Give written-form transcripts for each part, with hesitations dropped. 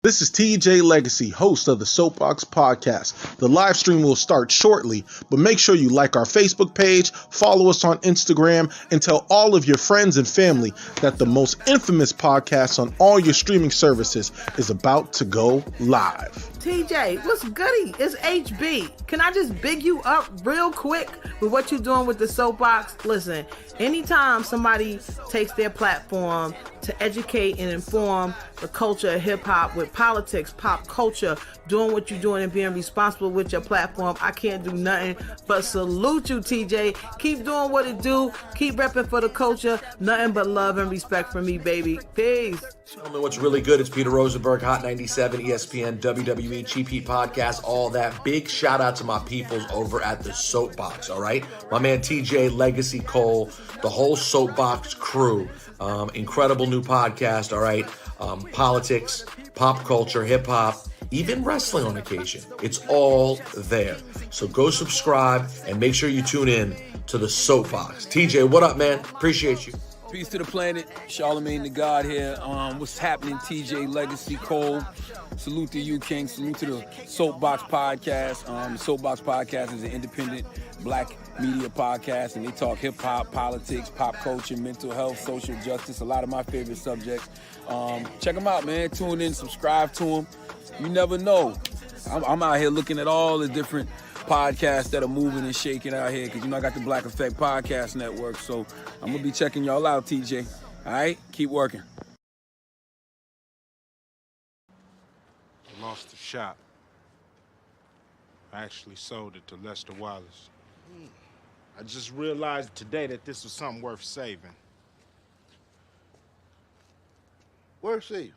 This is TJ Legacy, host of the Soapboxx Podcast. The live stream will start shortly, but make sure you like our Facebook page, follow us on Instagram, and tell all of your friends and family that the most infamous podcast on all your streaming services is about to go live. TJ, what's goody? It's HB. Can I just big you up real quick with what you're doing with the Soapboxx? Listen, anytime somebody takes their platform to educate and inform the culture of hip-hop with politics, pop culture, doing what you're doing and being responsible with your platform, I can't do nothing but salute you, TJ. Keep doing what it do. Keep repping for the culture. Nothing but love and respect from me, baby. Peace. Gentlemen, what's really good? It's Peter Rosenberg, Hot 97, ESPN, WWE, Cheap Heat Podcast, all that. Big shout out to my peoples over at the Soapboxx, all right? My man TJ, Legacy Cole, the whole Soapboxx crew. Incredible new podcast, all right? Politics, pop culture, hip-hop, even wrestling on occasion. It's all there. So go subscribe and make sure you tune in to the Soapboxx. TJ, what up, man? Appreciate you. Peace to the planet. Charlemagne the God here. What's happening, TJ Legacy Cole? Salute to you, King. Salute to the Soapboxx Podcast. The Soapboxx Podcast is an independent black media podcast, and they talk hip-hop, politics, pop culture, mental health, social justice, a lot of my favorite subjects. Check them out, man. Tune in, subscribe to them. You never know. I'm out here looking at all the different podcasts that are moving and shaking out here, because I got the Black Effect Podcast Network, so I'm going to be checking y'all out, TJ. All right? Keep working. I lost the shop. I actually sold it to Lester Wallace. I just realized today that this was something worth saving. Worth saving?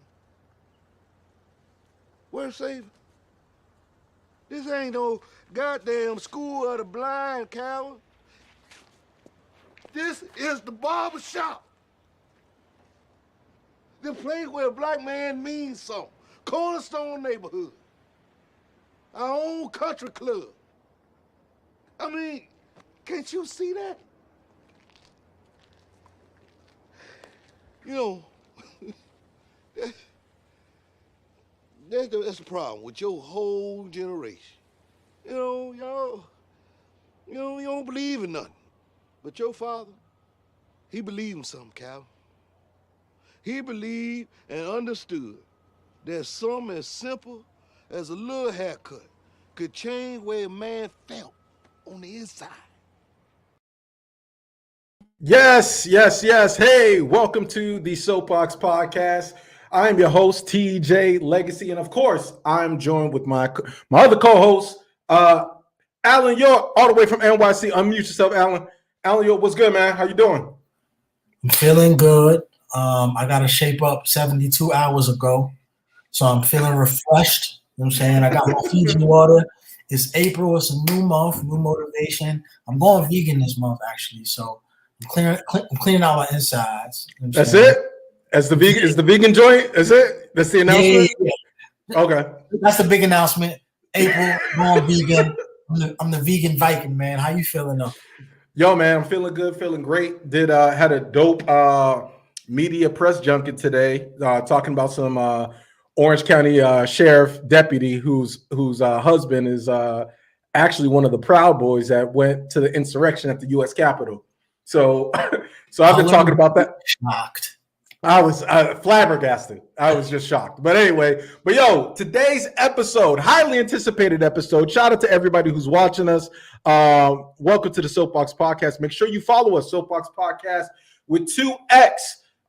Worth saving? This ain't no goddamn school of the blind, coward. This is the barber shop. The place where a black man means something. Cornerstone neighborhood. Our own country club. I mean, can't you see that? You know, that's the problem with your whole generation. You know, y'all, you don't believe in nothing. But your father, he believed in something, Cal. He believed and understood that something as simple as a little haircut could change where a man felt on the inside. Yes. Hey, welcome to the Soapboxx Podcast. I am your host, TJ Legacy, and of course, I'm joined with my other co-host, Alan York, all the way from NYC. Unmute yourself, Alan. Alan York, what's good, man? How you doing? I'm feeling good. I got to shape up 72 hours ago, so I'm feeling refreshed. You know what I'm saying? I got my Fiji water. It's April. It's a new month, new motivation. I'm going vegan this month, actually, so I'm cleaning out my insides. You know That's it? As the vegan, is the vegan joint? Is it? That's the announcement? Yeah. Okay. That's the big announcement. April, going vegan. I'm the vegan Viking, man. How you feeling though? Yo, man, I'm feeling good, feeling great. Had a dope media press junket today, talking about some Orange County sheriff deputy whose husband is actually one of the Proud Boys that went to the insurrection at the U.S. Capitol. So I've been talking about that. Shocked. I was flabbergasted. I was just shocked. But anyway, today's episode, highly anticipated episode. Shout out to everybody who's watching us. Welcome to the Soapboxx Podcast. Make sure you follow us, Soapboxx Podcast with 2X.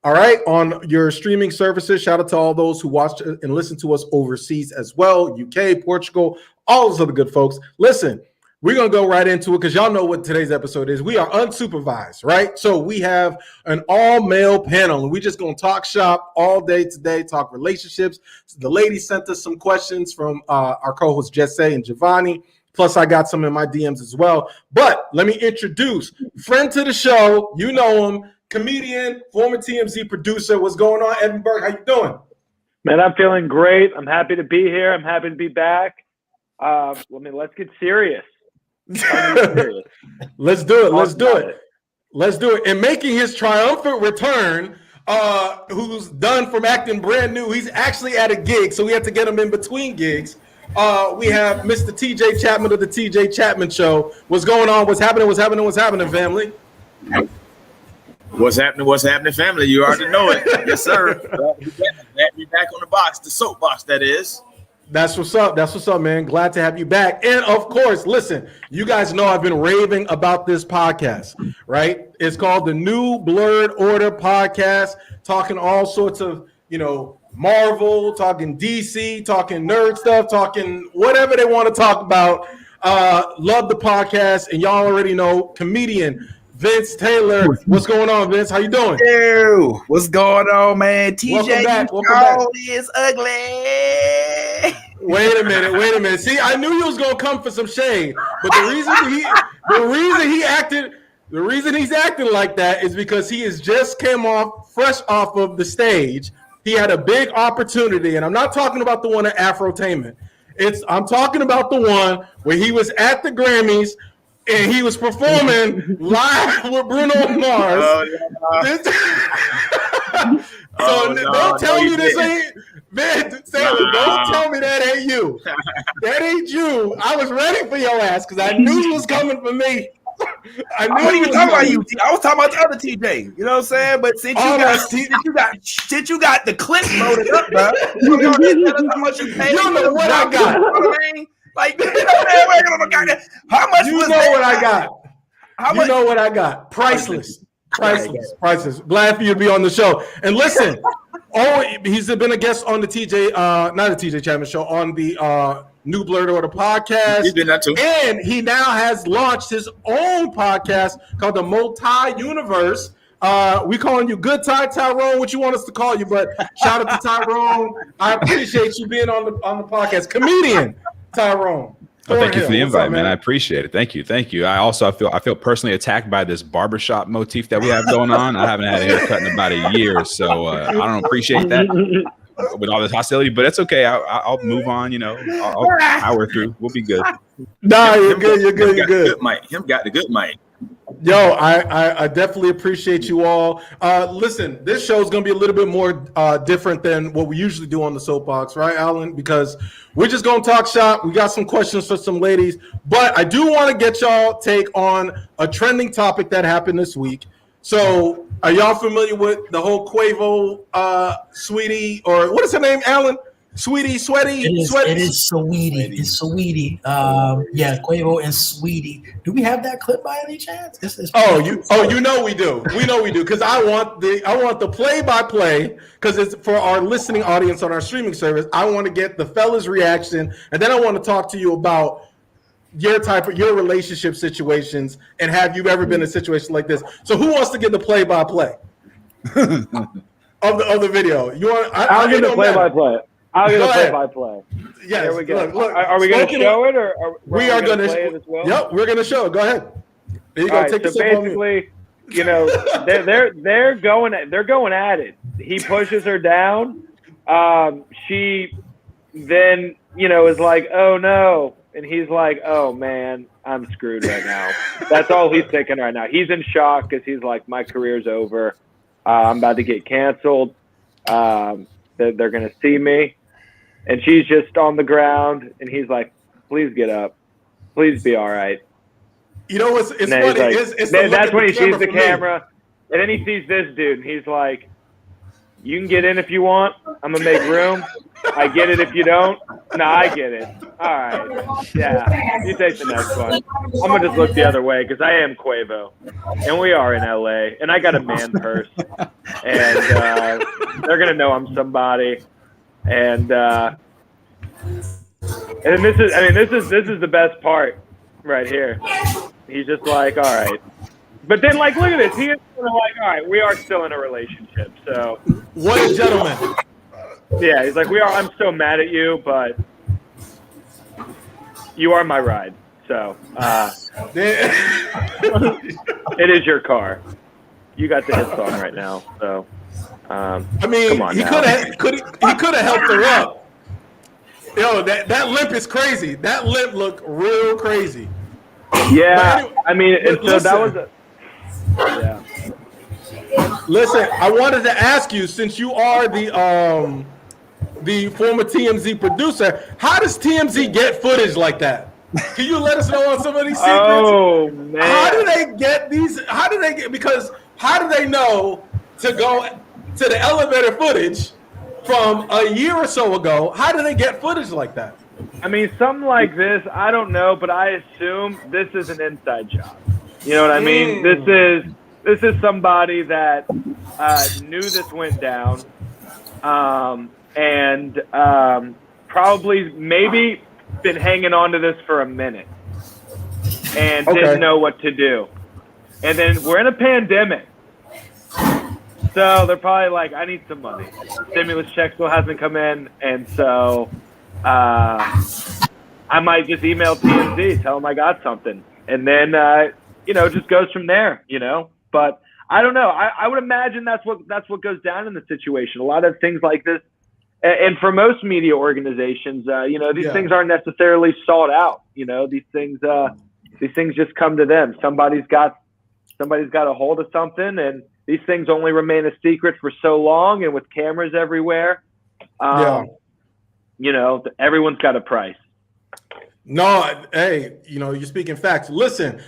All right, on your streaming services. Shout out to all those who watch and listen to us overseas as well, UK, Portugal, all those other good folks. Listen, we're going to go right into it because y'all know what today's episode is. We are unsupervised, right? So we have an all-male panel, and we're just going to talk shop all day today, talk relationships. So the ladies sent us some questions from our co-hosts Jesse and Javonni. Plus, I got some in my DMs as well. But let me introduce friend to the show. You know him, comedian, former TMZ producer. What's going on, Evan Berke? How you doing? Man, I'm feeling great. I'm happy to be here. I'm happy to be back. Let's get serious. Let's do it. And making his triumphant return, who's done from acting brand new. He's actually at a gig, so we had to get him in between gigs. We have Mr. TJ Chatman of the TJ Chatman Show. What's going on? What's happening? What's happening? What's happening, family? What's happening? What's happening, family? You already know it. Yes, sir. Glad to be back on the box, the soapbox, that is. That's what's up. That's what's up, man. Glad to have you back. And of course, listen, you guys know I've been raving about this podcast, right? It's called the New Blurred Order Podcast, talking all sorts of, Marvel, talking DC, talking nerd stuff, talking whatever they want to talk about. Love the podcast. And y'all already know comedian Vince Taylor. What's going on, Vince? How you doing? Yo, what's going on, man? TJ, Welcome back. is ugly. Wait a minute. See, I knew you was gonna come for some shade, but the reason he's acting like that is because he has just came fresh off of the stage. He had a big opportunity, and I'm not talking about the one at Afrotainment. I'm talking about the one where he was at the Grammys and he was performing live with Bruno Mars. Don't tell me this ain't. Man, Taylor, don't tell me that ain't you. That ain't you. I was ready for your ass because I knew you was coming for me. I wasn't even talking about you. I was talking about the other TJ. You know what I'm saying? But since you got the clip loaded up, bro, you don't know what I got. You know what I mean? Like, how much? You know what I got. You know what I got. Priceless. Glad for you to be on the show. And listen, he's been a guest on the not the TJ Chatman Show, on the New Blurred Order Podcast. He's been that too. And he now has launched his own podcast called the Multi-Universe. We calling you Good Tyrone, what you want us to call you, but shout out to Tyrone. I appreciate you being on the podcast. Comedian Tyrone. Well, thank you for the invite, man. I appreciate it. Thank you. I feel personally attacked by this barbershop motif that we have going on. I haven't had a haircut in about a year, so I don't appreciate that with all this hostility. But it's okay. I'll move on. I'll power through. We'll be good. No, you're good. You're good. Him got the good mic. Yo, I definitely appreciate you all. Listen, this show is going to be a little bit more different than what we usually do on the Soapbox, right, Alan? Because we're just going to talk shop. We got some questions for some ladies, but I do want to get y'all take on a trending topic that happened this week. So, are y'all familiar with the whole Quavo, Saweetie, or what is her name, Alan? Sweetie. It is Saweetie. It's Saweetie. Quavo and Saweetie. Do we have that clip by any chance? You know we do. We know we do because I want the play-by-play because it's for our listening audience on our streaming service. I want to get the fellas' reaction, and then I want to talk to you about your relationship situations and have you ever been in a situation like this. So who wants to get the play-by-play of the video? You want? I'll get the play-by-play. I'll get a play-by-play. Yes. There we go. Look, are we going to show it, or we are going to play it as well? Yep, we're going to show it. Go ahead. There you go. Right, so basically, they're going at it. He pushes her down. She then is like, oh no, and he's like, oh man, I'm screwed right now. That's all he's thinking right now. He's in shock because he's like, my career's over. I'm about to get canceled. They're going to see me. And she's just on the ground, and he's like, please get up. Please be all right. You know what's funny? Like, that's when he sees the camera. And then he sees this dude, and he's like, you can get in if you want. I'm going to make room. I get it if you don't. No, I get it. All right. Yeah, you take the next one. I'm going to just look the other way because I am Quavo. And we are in L.A. And I got a man purse. And they're going to know I'm somebody. And this is the best part right here. He's just like, all right. But then, like, look at this. He is sort of like, all right, we are still in a relationship. So what a gentleman. Yeah, he's like, I'm so mad at you, but you are my ride. So it is your car. You got the hit song right now. So come on, he could have helped her up. Yo, that limp is crazy. That limp looked real crazy. Yeah, anyway, that was yeah. Listen, I wanted to ask you, since you are the former TMZ producer, how does TMZ get footage like that? Can you let us know on some of these secrets? Oh man, how do they get these? Because how do they know to go to the elevator footage from a year or so ago? How do they get footage like that? I mean, something like this, I don't know, but I assume this is an inside job. You know what I mean? This is somebody that knew this went down, and probably maybe been hanging on to this for a minute and didn't know what to do. And then we're in a pandemic. So they're probably like, I need some money. Stimulus check still hasn't come in. And so I might just email TMZ, tell them I got something. And then, just goes from there, But I don't know. I would imagine that's what goes down in the situation. A lot of things like this. And for most media organizations, these things aren't necessarily sought out. These things just come to them. Somebody's got a hold of something, and these things only remain a secret for so long. And with cameras everywhere, everyone's got a price. No, hey, you're speaking facts. Listen,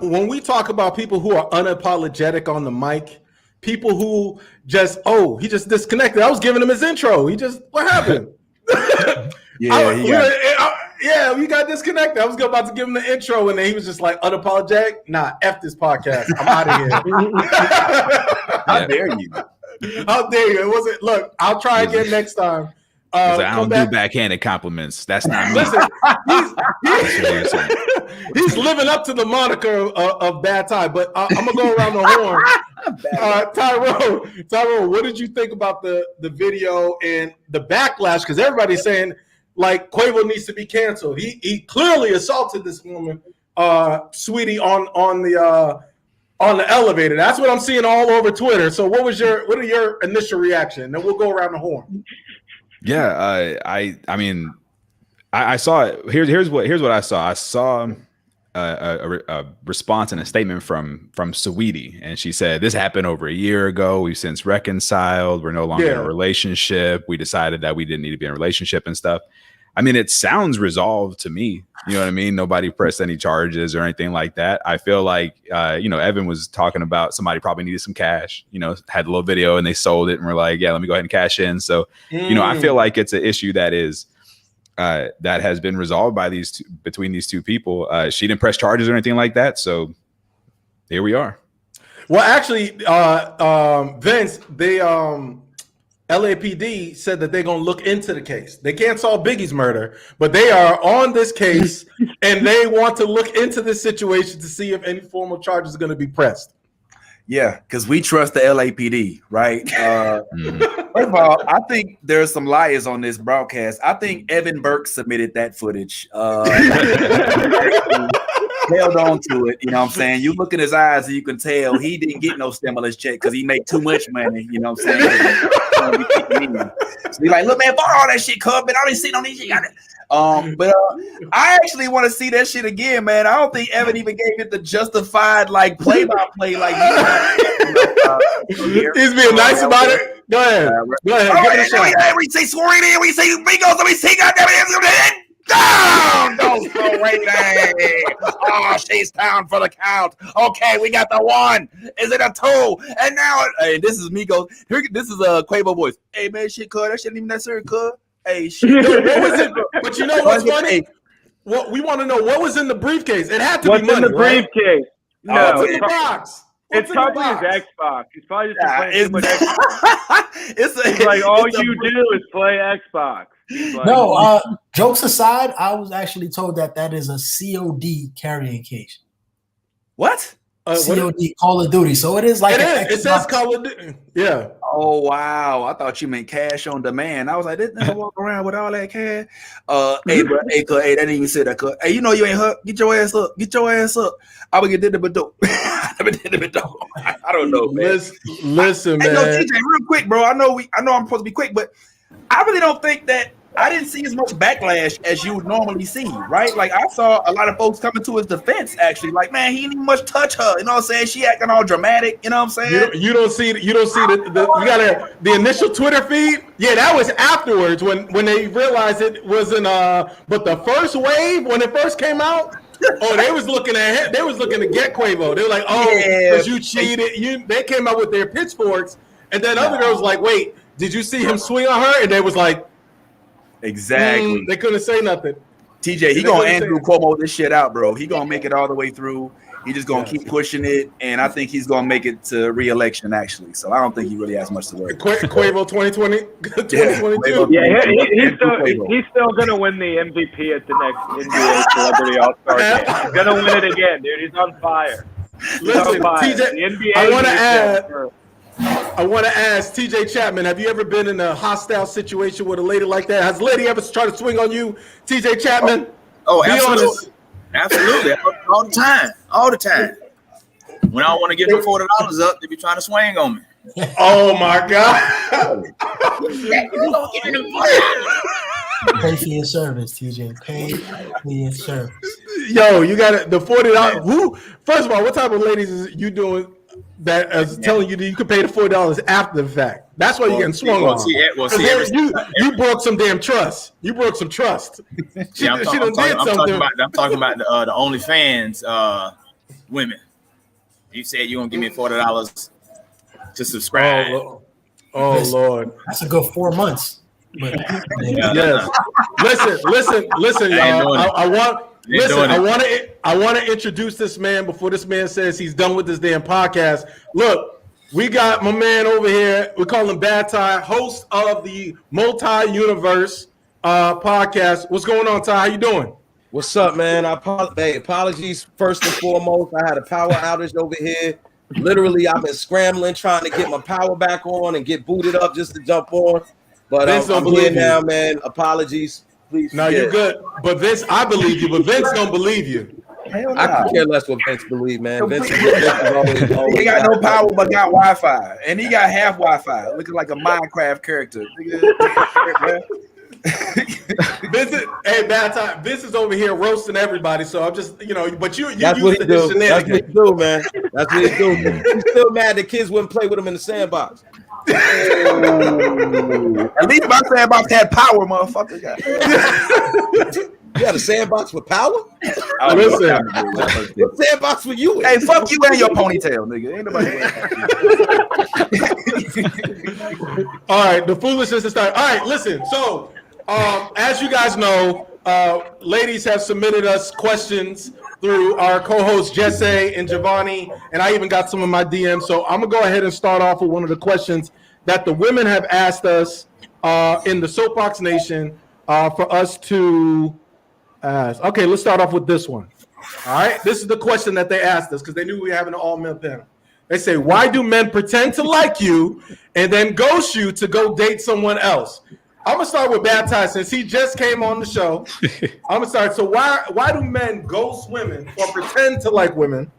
when we talk about people who are unapologetic on the mic, people who just, he just disconnected. I was giving him his intro. What happened? We got disconnected. I was about to give him the intro, and then he was just like, unapologetic? Nah, F this podcast. I'm out of here. How dare you? How dare you? It wasn't, look, I'll try again next time. I don't do backhanded compliments. That's not me. Listen, he's living up to the moniker of bad time. But I'm gonna go around the horn. Tyrone, what did you think about the video and the backlash? Because everybody's saying like Quavo needs to be canceled. He clearly assaulted this woman, Saweetie, on the elevator. That's what I'm seeing all over Twitter. So what are your initial reaction? And then we'll go around the horn. Yeah, I mean, I saw it. Here's what I saw. I saw a response and a statement from Saweetie, and she said, "This happened over a year ago. We've since reconciled. We're no longer in a relationship. We decided that we didn't need to be in a relationship and stuff." I mean, it sounds resolved to me. You know what I mean? Nobody pressed any charges or anything like that. I feel like, Evan was talking about somebody probably needed some cash, had a little video and they sold it and were like, yeah, let me go ahead and cash in. So, I feel like it's an issue that is, that has been resolved by between these two people. She didn't press charges or anything like that. So here we are. Well, actually, Vince, LAPD said that they're going to look into the case. They can't solve Biggie's murder, but they are on this case and they want to look into this situation to see if any formal charges are going to be pressed. Yeah, because we trust the LAPD, right? First of all, I think there's some liars on this broadcast. I think Evan Berke submitted that footage. Held on to it, you know what I'm saying? You look in his eyes and you can tell he didn't get no stimulus check because he made too much money, you know what I'm saying? So he's like, look, man, fuck all that shit, cub, man. I didn't see no shit. But I actually want to see that shit again, man. I don't think Evan even gave it the justified play-by-play he's being nice about it. Go ahead. Give it a shot. We say Saweetie, we say Migos, we say goddamn it. Down! Don't go right there. Oh, she's down for the count. Okay, we got the one. Is it a two? And now, hey, this is Migos. This is Quavo voice. Hey, man, shit, cuz. That shit ain't even necessary, cuz. Hey, shit. What was it? But you know what's funny? What we want to know, what was in the briefcase? It had to be money, What's in the briefcase? No, No, it's in the box. It's probably his Xbox. He's probably just playing too much Xbox. It's like all you do is play Xbox. No, jokes aside, I was actually told that is a COD carrying case. What? COD, Call of Duty. So it is like it says Call of Duty. Yeah. Oh wow! I thought you meant cash on demand. I was like, this nigga walk around with all that cash. Hey, bro, hey, that didn't even say that. Hey, you know you ain't hurt. Get your ass up. Get your ass up. I would get did the dope. I don't know, man. Listen, man. Hey, no, TJ, real quick, bro. I know I'm supposed to be quick, but I really don't think that I didn't see as much backlash as you would normally see, right? Like I saw a lot of folks coming to his defense, actually. Like, man, he didn't even much touch her. You know what I'm saying? She acting all dramatic. You know what I'm saying? You don't see the you got the initial Twitter feed. Yeah, that was afterwards when they realized it wasn't. But the first wave when it first came out. Oh, they was looking at him. They was looking to get Quavo. They were like, "Oh, because you cheated." They came out with their pitchforks, and then other girls like, "Wait, did you see him swing on her?" And they was like, "Exactly." They couldn't say nothing. TJ, he gonna Andrew Cuomo this shit out, bro. He gonna make it all the way through. He just gonna keep pushing it, and I think he's gonna make it to re-election actually. So I don't think he really has much to worry. Quavo 2020, 2022. Yeah, he's still gonna win the MVP at the next NBA Celebrity All-Star game. He's gonna win it again, dude. He's on fire. Listen, TJ, the NBA I want to ask TJ Chatman, have you ever been in a hostile situation with a lady like that? Has a lady ever tried to swing on you, TJ Chatman? Oh, absolutely. Honest. Absolutely. All the time. When I don't want to give them $40 up, they be trying to swing on me. Oh my God. Pay for your service, TJ. Pay for your service. Yo, you got the $40. Who? First of all, what type of ladies is you doing that is telling you that you can pay the $40 after the fact? That's why you're getting swung on. You broke some damn trust. You broke some trust. I'm talking about the OnlyFans women. You said you're gonna give me $40 to subscribe. Oh Lord, that's a good 4 months. But, yes. Listen, y'all. I want to introduce this man before this man says he's done with this damn podcast. Look, we got my man over here. We call him Bad Ty, host of the Multi-Universe podcast. What's going on, Ty? How you doing? What's up, man? Apologies first and foremost. I had a power outage over here. Literally, I've been scrambling trying to get my power back on and get booted up just to jump on. But I'm here now, man. Apologies. Please. No, you're good. But Vince, I believe you, but Vince don't believe you. I could care less what Vince believe, man. Vince he got no power but got Wi-Fi. And he got half Wi-Fi, looking like a Minecraft character. Bad Time. Vince is over here roasting everybody, so I'm just, but you that's use what he do. That's what he do, man. That's what he do. He's still mad that kids wouldn't play with him in the sandbox. At least my sandbox had power, motherfucker. You had a sandbox with power? Oh, listen. What sandbox were you in? Hey, fuck you and your ponytail, nigga. Ain't nobody. All right, the foolishness is starting. All right, listen. So, as you guys know, ladies have submitted us questions through our co-hosts Jesse and Javonni, and I even got some of my DMs. So I'm gonna go ahead and start off with one of the questions that the women have asked us in the Soapboxx Nation for us to ask. Okay, let's start off with this one. All right, this is the question that they asked us because they knew we were having an all-male panel. They say, why do men pretend to like you and then ghost you to go date someone else? I'm gonna start with Bad Ty since he just came on the show. I'm gonna start. So why do men ghost women or pretend to like women?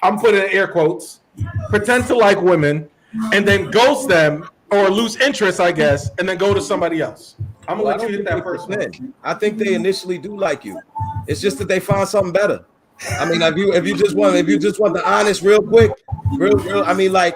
I'm putting in air quotes. Pretend to like women and then ghost them or lose interest, I guess, and then go to somebody else. I'm gonna let you hit that first one. I think they initially do like you. It's just that they find something better. I mean, if you just want the honest, real quick, real. I mean, like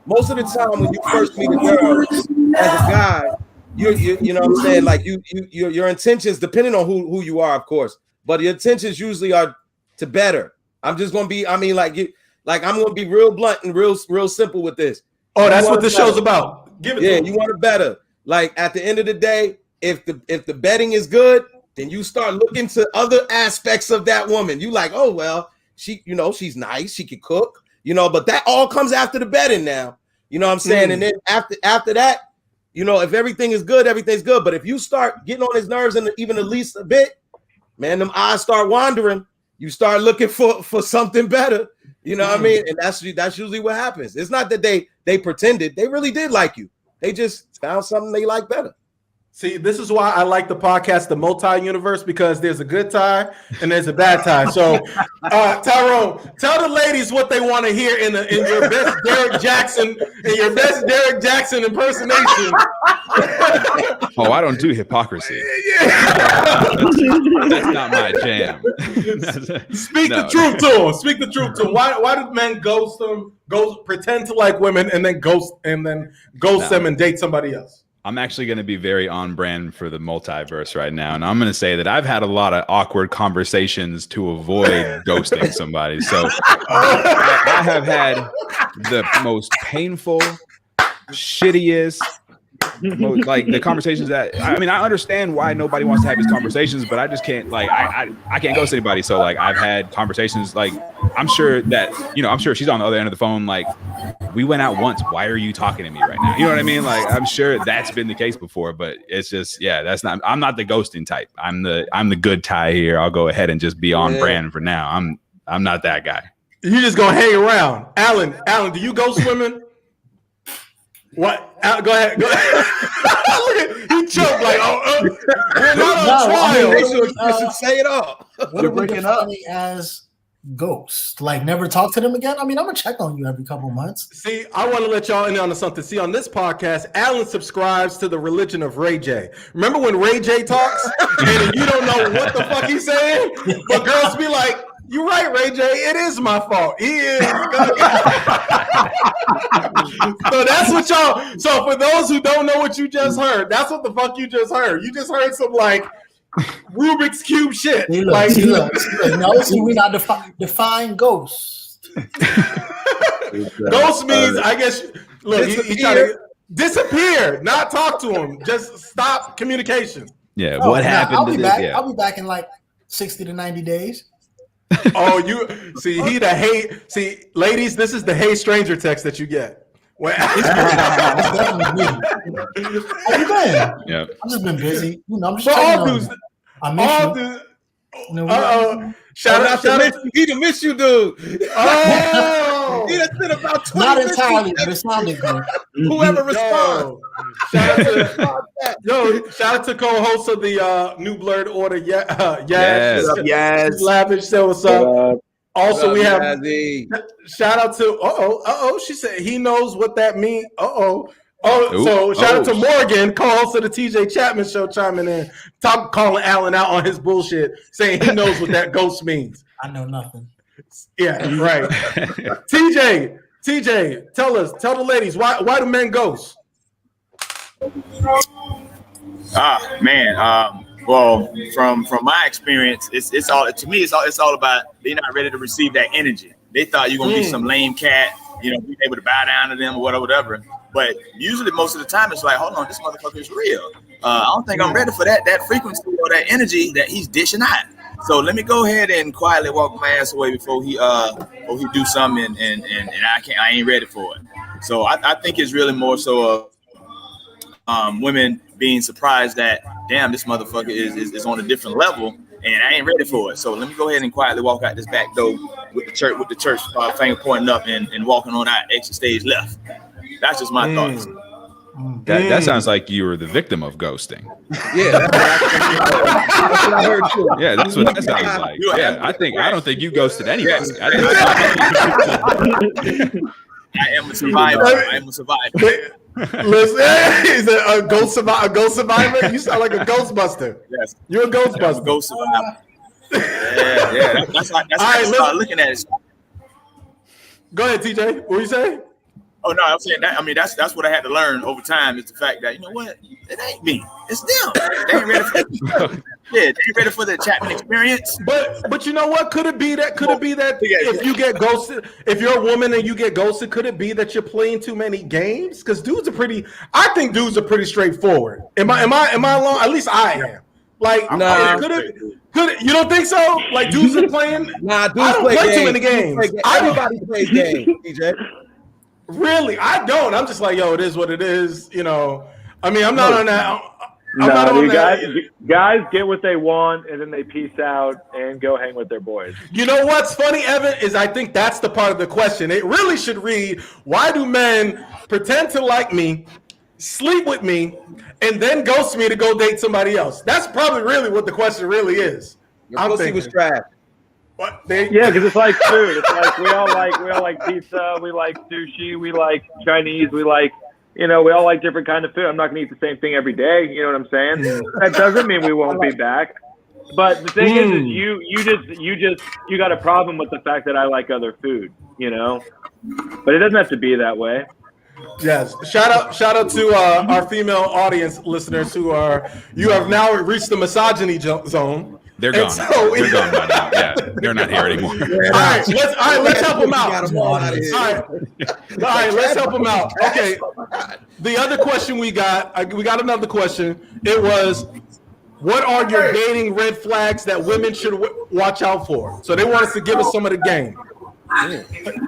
most of the time when you first meet a girl as a guy. You know what I'm saying? Like your intentions, depending on who you are, of course, but your intentions usually are to better. I'm just gonna be, I'm gonna be real blunt and real simple with this. Oh, that's what the show's about. Give it to me. You want it better. Like at the end of the day, if the betting is good, then you start looking to other aspects of that woman. You like, oh well, she's nice, she can cook, but that all comes after the betting now. You know what I'm saying? And then after that. If everything is good, everything's good. But if you start getting on his nerves and even at least a bit, man, them eyes start wandering. You start looking for something better. You know what I mean? And that's usually what happens. It's not that they pretended. They really did like you. They just found something they like better. See, this is why I like the podcast, the Multi-Universe, because there's a good Ty and there's a bad Ty. So, Tyrone, tell the ladies what they want to hear in your best Derek Jackson impersonation. Oh, I don't do hypocrisy. That's not my jam. Speak the truth to him. Speak the truth to him. Why do men ghost them? Pretend to like women and then ghost them and date somebody else? I'm actually going to be very on brand for the multiverse right now. And I'm going to say that I've had a lot of awkward conversations to avoid ghosting somebody. So I have had the most painful, shittiest, like the conversations that, I mean, I understand why nobody wants to have these conversations, but I just can't, like, I can't ghost anybody. So like, I've had conversations, like, I'm sure that, I'm sure she's on the other end of the phone. Like, we went out once. Why are you talking to me right now? You know what I mean? Like, I'm sure that's been the case before, but it's just, I'm not the ghosting type. I'm the good Ty here. I'll go ahead and just be on brand for now. I'm not that guy. You just gonna hang around. Alan, do you ghost women? What? Go ahead. Look at, he choked like, we're not on trial. They should say it all. What are we defining as ghost? Like never talk to them again? I mean, I'm gonna check on you every couple months. See, I want to let y'all in on something. See, on this podcast, Alan subscribes to the religion of Ray J. Remember when Ray J talks and you don't know what the fuck he's saying? But girls be like, you're right, Ray J. It is my fault. He is. So that's what y'all. So for those who don't know what you just heard, that's what the fuck you just heard. You just heard some like Rubik's Cube shit. See, look. No, see, we not define ghost. Ghost means, I guess, look, he try to disappear, not talk to him, just stop communication. Yeah, what happened? I'll be back. Yeah. I'll be back in like 60 to 90 days. Oh, you see, see, ladies, this is the hey stranger text that you get. It's definitely me. How you been? Yeah, I've just been busy. I'm just checking on you. I miss you. Shout out to he to miss you, dude. Oh, he done been about 20 not entirely, but it sounded good. Whoever responds. Shout out to co-host of the New Blurred Order. Yes. Lavish, say what's up. Also, we have shout out to she said he knows what that means. So shout out to Morgan, co-host of the TJ Chatman Show, chiming in, calling Alan out on his bullshit, saying he knows what that ghost means. I know nothing. Yeah, right. TJ, tell the ladies why do men ghost? Well, from my experience, it's all to me. It's all about they're not ready to receive that energy. They thought you're gonna be some lame cat, be able to bow down to them or whatever. But usually, most of the time, it's like, hold on, this motherfucker is real. I don't think I'm ready for that frequency or that energy that he's dishing out. So let me go ahead and quietly walk my ass away before he do something and I ain't ready for it. So I think it's really more so women being surprised that damn, this motherfucker is on a different level and I ain't ready for it. So let me go ahead and quietly walk out this back door with the church finger pointing up and walking on out exit stage left. That's just my thoughts. That sounds like you were the victim of ghosting. Yeah, that's what I heard too. Yeah, that's what that sounds like. Yeah, I don't think you ghosted anybody. I am a survivor. Listen, is it a ghost survivor? You sound like a Ghostbuster. Yes, you're a Ghostbuster. I'm a ghost survivor. Yeah. That's how I start looking at it. Go ahead, TJ. What were you saying? Oh no, I'm saying that. I mean, that's what I had to learn over time. Is the fact that it ain't me. It's them. They ain't ready for it. They ain't ready for the Chatman experience. But you know what? Could it be that if you get ghosted, if you're a woman and you get ghosted, could it be that you're playing too many games? Because I think dudes are pretty straightforward. Am I alone? At least I am. Like, could it? You don't think so? Like, dudes are playing. Nah, dudes I don't play too many games. Everybody plays games, DJ. Really, I don't. I'm just like, it is what it is. I mean, I'm not on that. Guys get what they want, and then they peace out and go hang with their boys. You know what's funny, Evan, is I think that's the part of the question. It really should read, why do men pretend to like me, sleep with me, and then ghost me to go date somebody else? That's probably really what the question really is. Your pussy was trash. What? Yeah, because it's like food. It's like we all like pizza, we like sushi, we like Chinese, we like You know, we all like different kind of food. I'm not going to eat the same thing every day. You know what I'm saying? That doesn't mean we won't be back. But the thing is you got a problem with the fact that I like other food, you know? But it doesn't have to be that way. Yes. Shout out to our female audience listeners you have now reached the misogyny zone. They're gone. They're gone by now. Yeah, they're not here anymore. All right, let's help them out. All right, let's help them out. Okay. The other question we got another question. It was, what are your dating red flags that women should watch out for? So they want us to give us some of the game.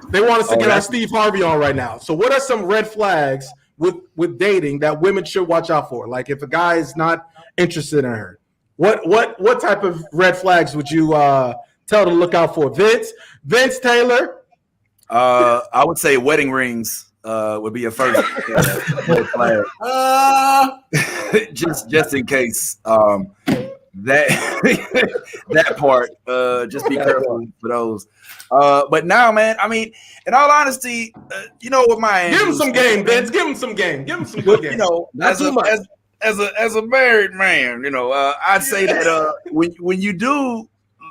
They want us to get our Steve Harvey on right now. So what are some red flags with dating that women should watch out for? Like if a guy is not interested in her, what type of red flags would you tell to look out for? Vince Taylor? I would say wedding rings would be a first red flag. just in case. That part, just be careful for those. But now, man, I mean, in all honesty, you know what my give him some game, Vince. Give him some game. Give him some good game. You know, as a married man, you know, I'd say that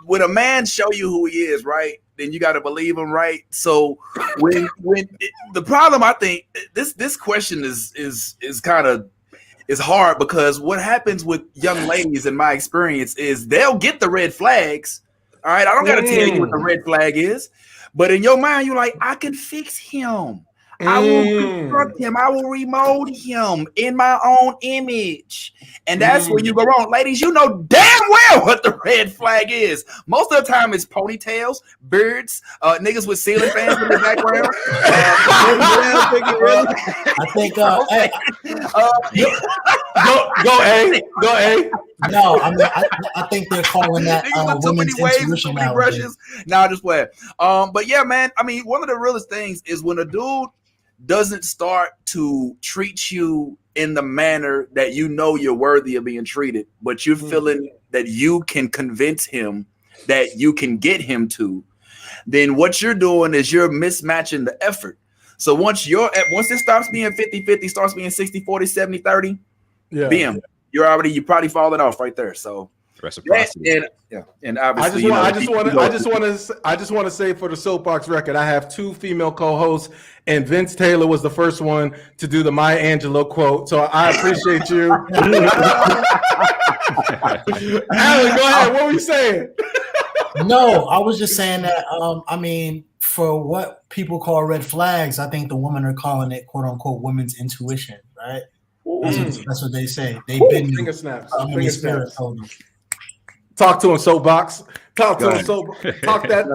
when a man show you who he is, right, then you got to believe him, right? So when the problem, I think this question is kind of. It's hard because what happens with young ladies, in my experience, is they'll get the red flags. All right, I don't got to tell you what the red flag is, but in your mind, you're like, I can fix him. I will construct him. I will remold him in my own image. And that's when you go wrong. Ladies, you know damn well what the red flag is. Most of the time it's ponytails, beards, niggas with ceiling fans in the background. I think go A. No, I think they're calling that women's intuition brushes. Nah, just play. But yeah, man, I mean, one of the realest things is when a dude doesn't start to treat you in the manner that you know you're worthy of being treated, but you're feeling that you can convince him that you can get him to, then what you're doing is you're mismatching the effort. So once it stops being 50-50, starts being 60-40, 70-30, BM, you're probably falling off right there. So reciprocity. And obviously, I just want to say for the Soapboxx record, I have two female co-hosts, and Vince Taylor was the first one to do the Maya Angelou quote. So I appreciate you. Alan, go ahead. What were you saying? No, I was just saying that. I mean, for what people call red flags, I think the women are calling it "quote unquote" women's intuition, right? That's what they say. They've been finger snaps. Talk to him, Soapboxx. Talk to him, talk that.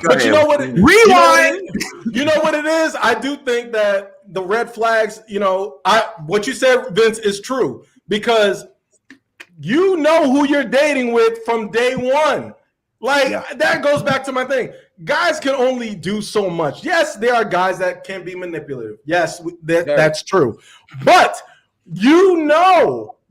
But you know what? Rewind. You know what it is? I do think that the red flags, you know, what you said, Vince, is true because you know who you're dating with from day one. That goes back to my thing. Guys can only do so much. Yes, there are guys that can be manipulative. Yes, that's true. But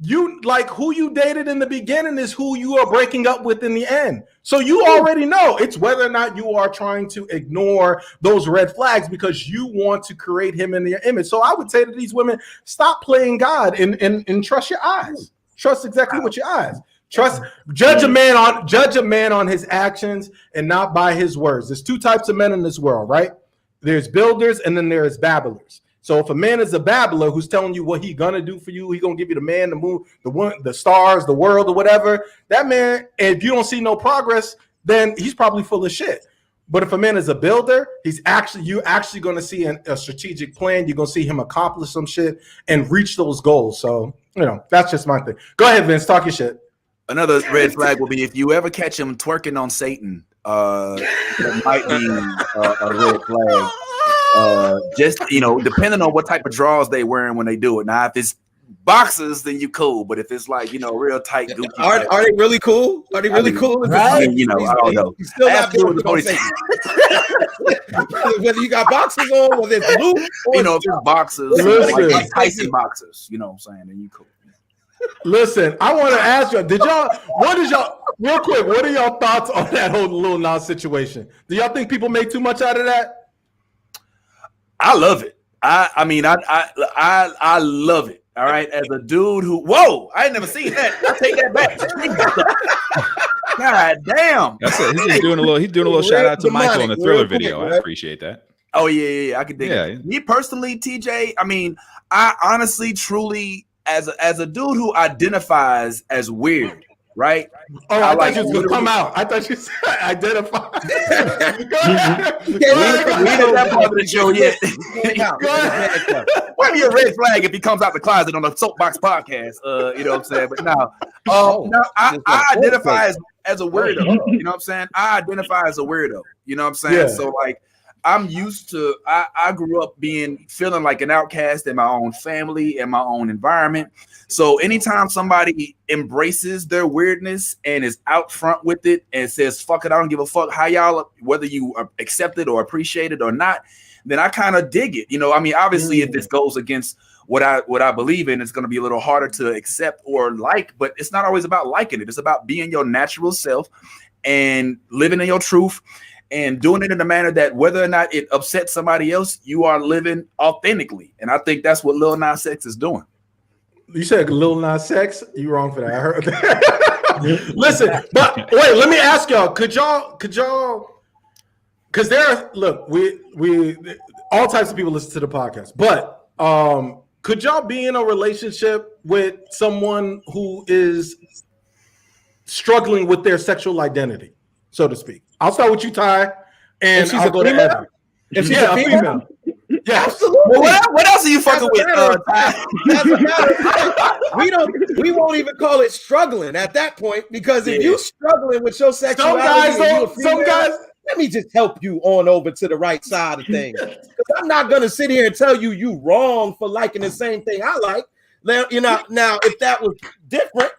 you like who you dated in the beginning is who you are breaking up with in the end. So you already know. It's whether or not you are trying to ignore those red flags because you want to create him in your image. So I would say to these women, stop playing God and trust your eyes. Trust exactly what your eyes. Judge a man on his actions and not by his words. There's two types of men in this world, right? There's builders and then there's babblers. So if a man is a babbler who's telling you what he's gonna do for you, he's gonna give you the man, the moon, the stars, the world, or whatever, that man, if you don't see no progress, then he's probably full of shit. But if a man is a builder, you're actually gonna see a strategic plan. You're gonna see him accomplish some shit and reach those goals. So, you know, that's just my thing. Go ahead, Vince, talk your shit. Another red flag will be if you ever catch him twerking on Satan. That might be a red flag. Just, you know, depending on what type of draws they wearing when they do it. Now, if it's boxers, then you cool. But if it's like, you know, real tight, Gucci, are they really cool? Are they really cool? Right? I mean, you know, I don't know. You still not doing whether you got boxers on, whether it's blue, or you know, if it's boxers, like Tyson boxers, you know what I'm saying? Then you cool. Listen, I want to ask you, real quick, what are y'all thoughts on that whole Lil Nas situation? Do y'all think people make too much out of that? I love it. I mean, I love it. All right, as a dude who, whoa, I ain't never seen that. I take that back. God damn. That's it. He's doing a little shout out to Michael in the Thriller video. I appreciate that. Oh yeah, I can dig it. Me personally, TJ, I mean, I honestly, truly, as a dude who identifies as weird, right? Oh, I thought you was gonna come out. I thought you said identify. We didn't that part of the show yet. Why be a red flag if he comes out the closet on the Soapboxx podcast? You know what I'm saying? But now, I identify as a weirdo. You know what I'm saying? I identify as a weirdo. You know what I'm saying? Yeah. So like, I'm used to. I grew up feeling like an outcast in my own family and my own environment. So anytime somebody embraces their weirdness and is out front with it and says, fuck it, I don't give a fuck how y'all, whether you accept it or appreciate it or not, then I kind of dig it. You know, I mean, obviously if this goes against what I believe in, it's going to be a little harder to accept or like, but it's not always about liking it. It's about being your natural self and living in your truth and doing it in a manner that whether or not it upsets somebody else, you are living authentically. And I think that's what Lil Nas X is doing. You said Lil Nas X? You wrong for that. I heard that. Listen, but wait, let me ask y'all. Could y'all? Because we all types of people listen to the podcast, but could y'all be in a relationship with someone who is struggling with their sexual identity, so to speak? I'll start with you, Ty, and I'll go to Evan. If she's a female. Yeah, absolutely. What else are you fucking with? We won't even call it struggling at that point, because if you're struggling with your sexuality, some guys. Let me just help you on over to the right side of things. I'm not gonna sit here and tell you wrong for liking the same thing I like. Now, if that was different,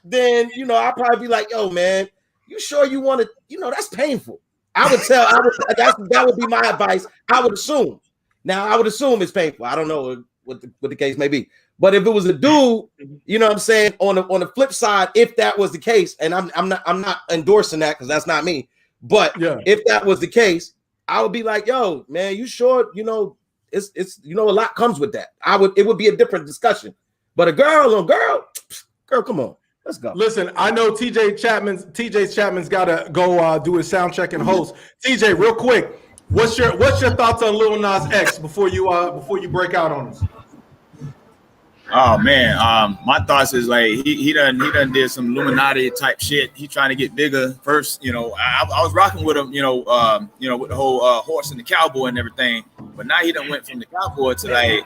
then I'll probably be like, yo, man, you sure you want to? That's painful. That would be my advice. I would assume. Now, I would assume it's painful. I don't know what the case may be. But if it was a dude, you know what I'm saying, on the flip side, if that was the case, and I'm not endorsing that because that's not me. But if that was the case, I would be like, yo, man, you sure? It's a lot comes with that. It would be a different discussion. But a girl, come on. Let's go. Listen, I know TJ Chatman's got to go do his sound check and host. TJ, real quick, what's your thoughts on Lil Nas X before you break out on us? Oh man, my thoughts is like he done did some Illuminati type shit. He trying to get bigger first. I was rocking with him. With the whole horse and the cowboy and everything. But now he done went from the cowboy to like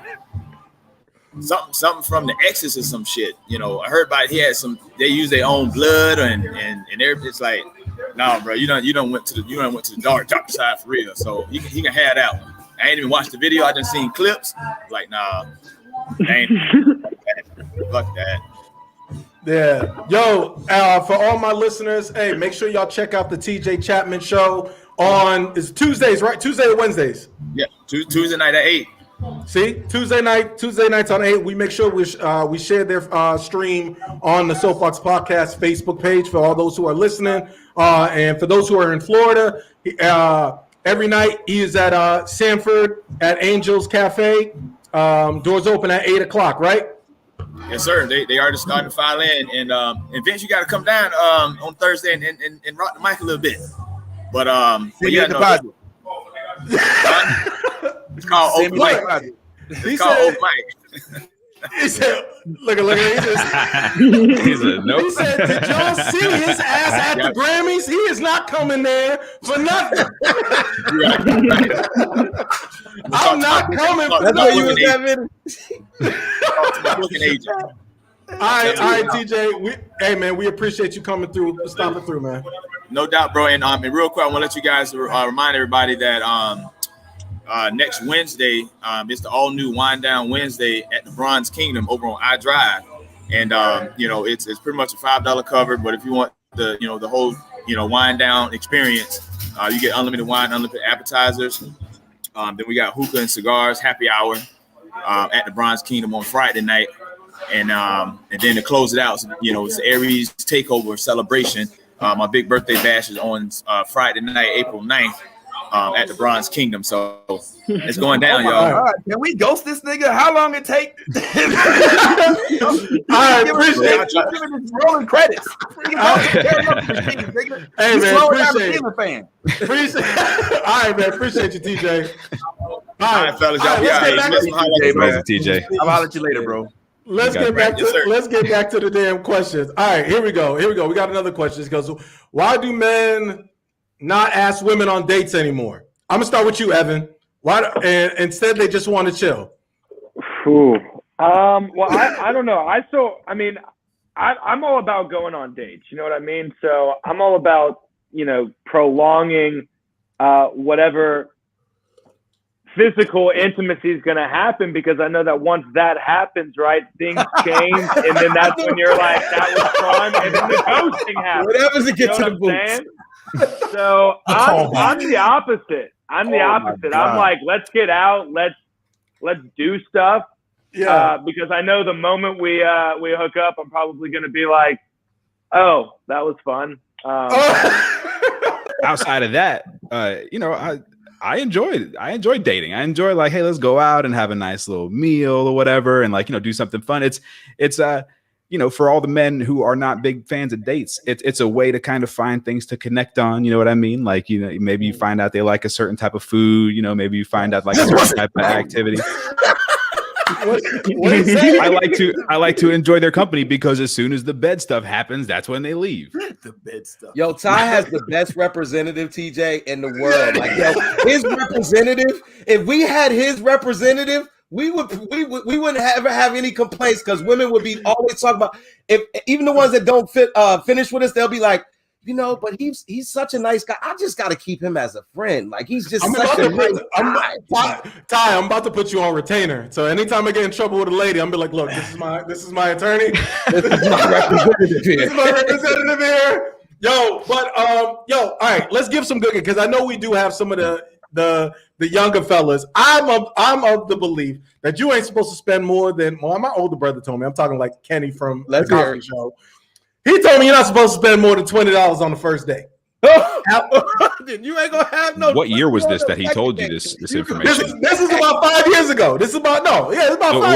something from the Exorcist or some shit. I heard about they use their own blood and everything. It's like, nah, bro, you done went to the dark side for real. So he can have that one. I ain't even watched the video. I done seen clips. Like, nah, ain't fuck that. Yeah, yo, for all my listeners, hey, make sure y'all check out the TJ Chatman show on Tuesdays, right? Tuesday or Wednesdays? Yeah, Tuesday night at 8. See, Tuesday nights on 8. We make sure we share their stream on the Soapboxx Podcast Facebook page for all those who are listening, and for those who are in Florida. Every night he is at Sanford at Angels Cafe. Doors open at 8:00, right? Yes, sir. They already starting to file in, and Vince, you got to come down on Thursday and rock the mic a little bit. But yeah, no. It's called open mic. It's called open mic. He said, look at He said, nope. He said, did y'all see his ass at the Grammys? He is not coming there for nothing. I'm not coming for nothing. That's what you was having. All right, TJ. Hey, man, we appreciate you coming through, stopping through, man. No doubt, bro. And real quick, I want to let you guys remind everybody that next Wednesday, it's the all new Wind Down Wednesday at the Bronze Kingdom over on iDrive, and it's pretty much a $5 cover. But if you want the whole wind down experience, you get unlimited wine, unlimited appetizers. Then we got hookah and cigars, happy hour at the Bronze Kingdom on Friday night, and then to close it out, it's the Aries Takeover celebration. My big birthday bash is on Friday night, April 9th. at the Bronze Kingdom. So it's going down, y'all. All right, can we ghost this nigga? How long it take? I appreciate you. Rolling credits. Hey man, appreciate it. All right, man. Appreciate you, TJ. All right, fellas. All right, TJ. I'll holler at you later, bro. Let's get back to the damn questions. All right, here we go. We got another question. It goes, why do men not ask women on dates anymore? I'm gonna start with you, Evan. Why? And instead, they just want to chill. Well, I don't know. I'm all about going on dates. You know what I mean? So I'm all about, prolonging whatever physical intimacy is going to happen, because I know that once that happens, right, things change, and then that's when you're like, that was fun, and then the ghosting happens. Whatever's to get to the boots. So I'm the opposite. I'm like, let's get out, let's do stuff. Yeah. Because I know the moment we hook up, I'm probably going to be like, oh, that was fun. Outside of that, I enjoy dating. I enjoy like, hey, let's go out and have a nice little meal or whatever, and like, do something fun. It's for all the men who are not big fans of dates, it's a way to kind of find things to connect on. You know what I mean? Like, maybe you find out they like a certain type of food. Maybe you find out like a certain type of activity. I like to enjoy their company, because as soon as the bed stuff happens, that's when they leave. The bed stuff. Yo, Ty has the best representative, TJ, in the world. Like, yo, his representative. If we had his representative, we wouldn't ever have any complaints, because women would be always talking about, if even the ones that don't finish with us, they'll be like, but he's such a nice guy. I just got to keep him as a friend. Like, he's just such a nice guy. Ty, I'm about to put you on retainer. So anytime I get in trouble with a lady, I'm be like, look, this is my attorney. This is my representative here. Yo, all right, let's give some good, because I know we do have some of the younger fellas. I'm of the belief that you ain't supposed to spend more than, my older brother told me. I'm talking like Kenny from the Cosby Show. He told me you're not supposed to spend more than $20 on the first date. Then you ain't gonna have no. What year was this that he told you this information? This is about 5 years ago. It's about 5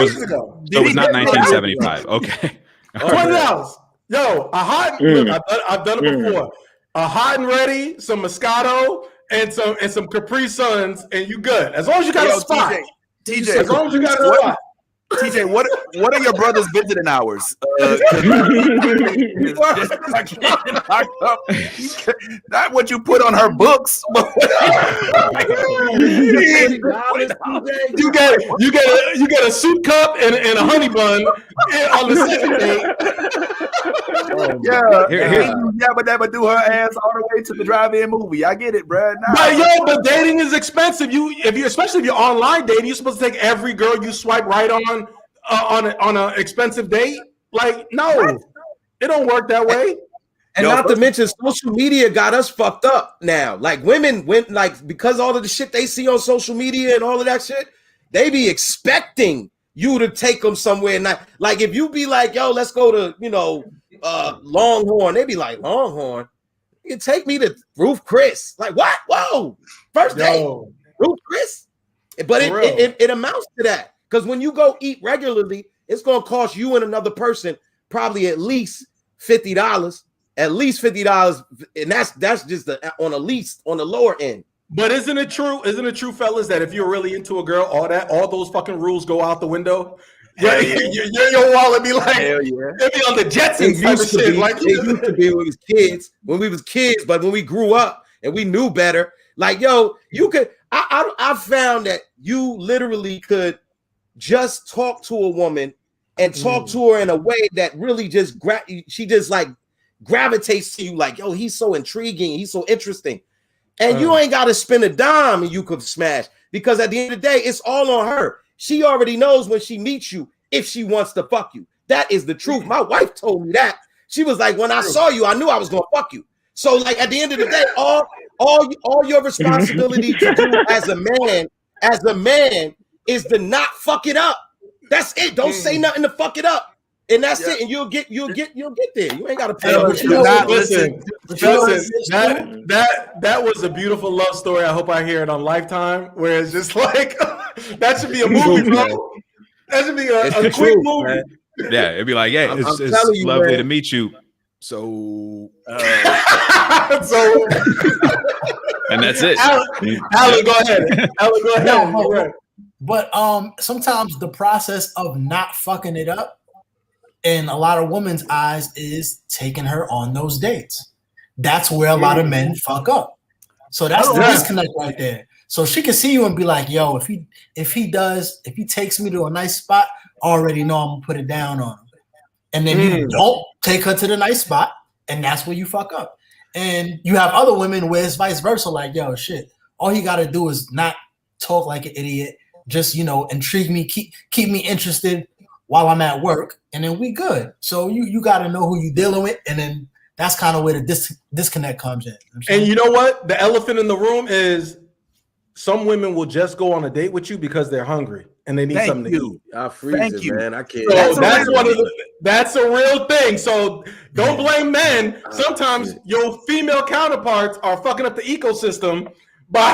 years ago. So it was not 1975. Okay. $20. Yo, look, I've done it before. A hot and ready, some Moscato, and some Capri Suns, and you good. As long as you got a spot. TJ, as long as you got a spot. TJ, what are your brother's visiting hours? Not what you put on her books. You get a soup cup and a honey bun on the second date. But do her ass all the way to the drive-in movie. I get it, bro. But dating is expensive. Especially if you're online dating, you're supposed to take every girl you swipe right on an expensive date. Like, no, it don't work that way. And not to mention, social media got us fucked up now. Like, women went, like, because all of the shit they see on social media and all of that shit, they be expecting you to take them somewhere. And like, if you be like, yo, let's go to, Longhorn, they be like, Longhorn? You take me to Ruth Chris. Like, what? Whoa, first date, Ruth Chris? But it amounts to that. Because when you go eat regularly, it's going to cost you and another person probably at least $50. At least $50, and that's just on the lower end. But isn't it true, fellas, that if you're really into a girl, all those fucking rules go out the window? Yeah, your wallet be like, it'd be on the Jetsons type of shit. It used to be when we was kids, but when we grew up and we knew better, like, yo, you could. I found that you literally could just talk to a woman and talk to her in a way that really just she just like gravitates to you, like, yo, he's so intriguing, he's so interesting, and you ain't got to spend a dime and you could smash, because at the end of the day, it's all on her. She already knows when she meets you if she wants to fuck you. That is the truth. My wife told me that. She was like, when I saw you, I knew I was gonna fuck you. So, like, at the end of the day, all your responsibility to do as a man is to not fuck it up. That's it. Don't say nothing to fuck it up. and that's it. And you'll get there. You ain't got to pay. Listen, that was a beautiful love story. I hope I hear it on Lifetime, where it's just like that should be a movie, bro. That should be a quick movie. Man. Yeah, it'd be like, yeah, it's you, lovely man. to meet you. So, and that's it. Alan, go ahead. No, but sometimes the process of not fucking it up in a lot of women's eyes is taking her on those dates. That's where a lot of men fuck up. So that's the disconnect right there. So she can see you and be like, yo, if he takes me to a nice spot, I already know I'm gonna put it down on him. And then you don't take her to the nice spot, and that's where you fuck up. And you have other women where it's vice versa, like, yo, shit, all you gotta do is not talk like an idiot, just, intrigue me, keep me interested while I'm at work, and then we good. So you gotta know who you're dealing with, and then that's kind of where the disconnect comes in. And you know what? The elephant in the room is some women will just go on a date with you because they're hungry and they need something to eat. I freeze it, man. I can't. So that's a real thing. So don't blame men. Sometimes your female counterparts are fucking up the ecosystem by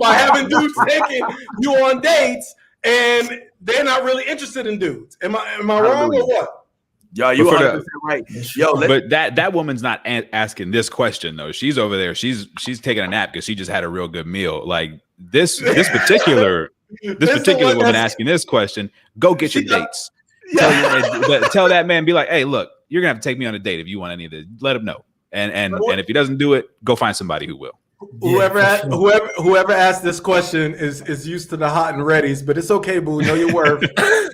having dudes taking you on dates, and they're not really interested in dudes. Am I wrong or what? Yo, you 100% right. Yo, but that woman's not asking this question though. She's over there. She's taking a nap because she just had a real good meal. Like this particular woman asking this question. Go get your dates. Tell that man, be like, hey, look, you're gonna have to take me on a date if you want any of this. Let him know. And if he doesn't do it, go find somebody who will. Whoever asked this question is used to the hot and readies, but it's okay, boo. Know your worth.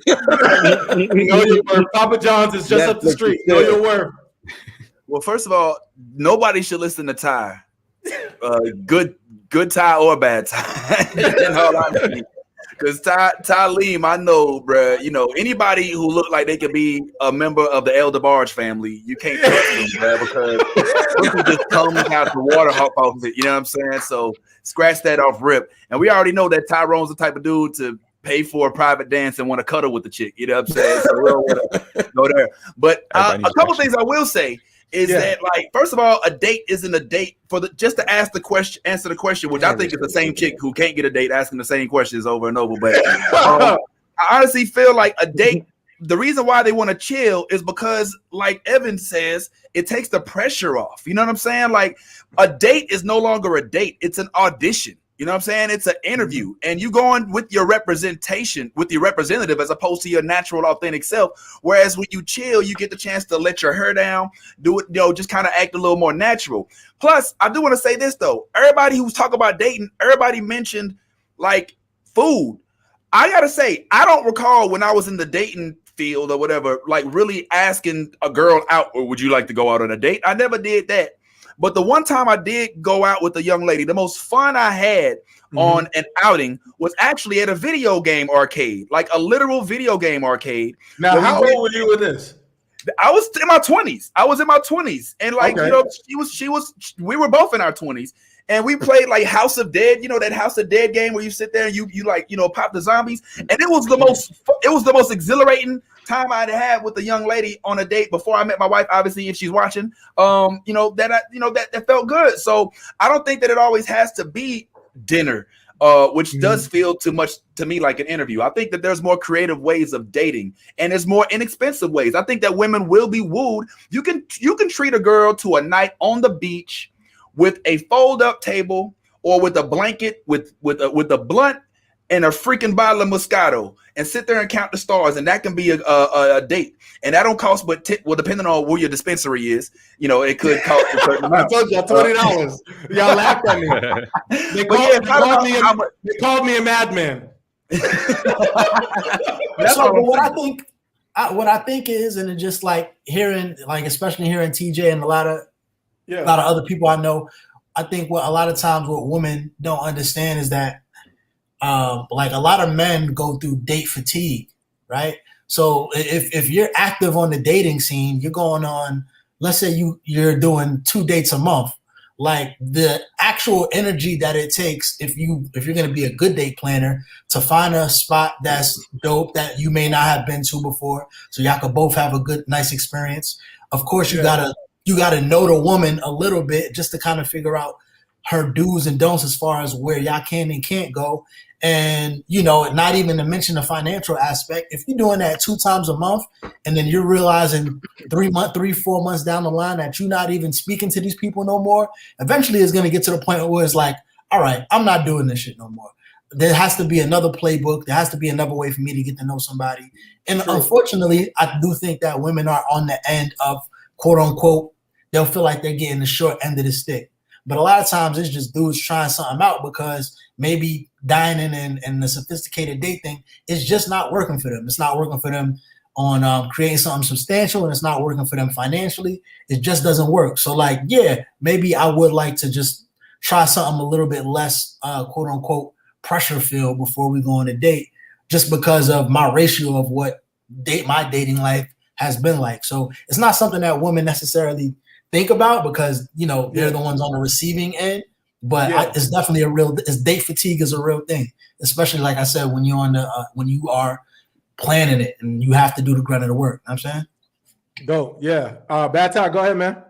Know your worth. Papa John's is just up the street. Know your worth. Well, first of all, nobody should listen to Ty. Good Ty or bad Ty. Because Tyleem, I know, bro. Anybody who look like they could be a member of the El DeBarge family, you can't trust them, bro, because people just comes out the water hop off it. You know what I'm saying? So scratch that off rip. And we already know that Tyrone's the type of dude to pay for a private dance and want to cuddle with the chick. You know what I'm saying? So we don't want to go there. But a couple things I will say is that, like, first of all, a date isn't a date just to answer the question, which I think is the same chick who can't get a date asking the same questions over and over. But I honestly feel like a date, the reason why they want to chill is because, like Evan says, it takes the pressure off. You know what I'm saying? Like, a date is no longer a date. It's an audition. You know what I'm saying? It's an interview, and you go on with your representation, with your representative, as opposed to your natural, authentic self. Whereas when you chill, you get the chance to let your hair down, do it, just kind of act a little more natural. Plus, I do want to say this though: everybody who's talking about dating, everybody mentioned like food. I gotta say, I don't recall when I was in the dating field or whatever, like really asking a girl out, or would you like to go out on a date? I never did that. But the one time I did go out with a young lady, the most fun I had on an outing was actually at a video game arcade, like a literal video game arcade. Now, how old were you with this? I was in my 20s. And like, we were both in our 20s. And we played like House of Dead, that House of Dead game where you sit there and you like, pop the zombies. And it was the most exhilarating time I'd had with a young lady on a date before I met my wife, obviously, if she's watching, that felt good. So I don't think that it always has to be dinner, which does feel too much to me like an interview. I think that there's more creative ways of dating, and there's more inexpensive ways. I think that women will be wooed. You can treat a girl to a night on the beach with a fold-up table or with a blanket with a blunt and a freaking bottle of Moscato, and sit there and count the stars, and that can be a date. And that don't cost but depending on where your dispensary is, it could cost a certain amount. I told y'all $20. Y'all laughed at me. They called me a madman. What I think is, and it's just like hearing, like especially hearing TJ and a lot of other people I know, I think what a lot of times what women don't understand is that like a lot of men go through date fatigue, right? So if you're active on the dating scene, you're going on, let's say you're doing 2 dates a month, like the actual energy that it takes if you're going to be a good date planner to find a spot that's dope that you may not have been to before, so y'all could both have a good, nice experience. Of course, you gotta know the woman a little bit just to kind of figure out her do's and don'ts as far as where y'all can and can't go. And, not even to mention the financial aspect. If you're doing that 2 times a month and then you're realizing 4 months down the line that you're not even speaking to these people no more, eventually it's going to get to the point where it's like, all right, I'm not doing this shit no more. There has to be another playbook. There has to be another way for me to get to know somebody. And unfortunately, I do think that women are on the end of, quote unquote, they'll feel like they're getting the short end of the stick. But a lot of times it's just dudes trying something out because maybe dining and the sophisticated date thing is just not working for them. It's not working for them on creating something substantial, and it's not working for them financially. It just doesn't work. So maybe I would like to just try something a little bit less, quote unquote, pressure filled before we go on a date, just because of my ratio of what my dating life has been like. So it's not something that women necessarily think about because, they're the ones on the receiving end. But it's definitely date fatigue is a real thing, especially like I said, when you're when you are planning it and you have to do the grunt of the work. You know what I'm saying? Go, yeah. Bad Ty, go ahead, man.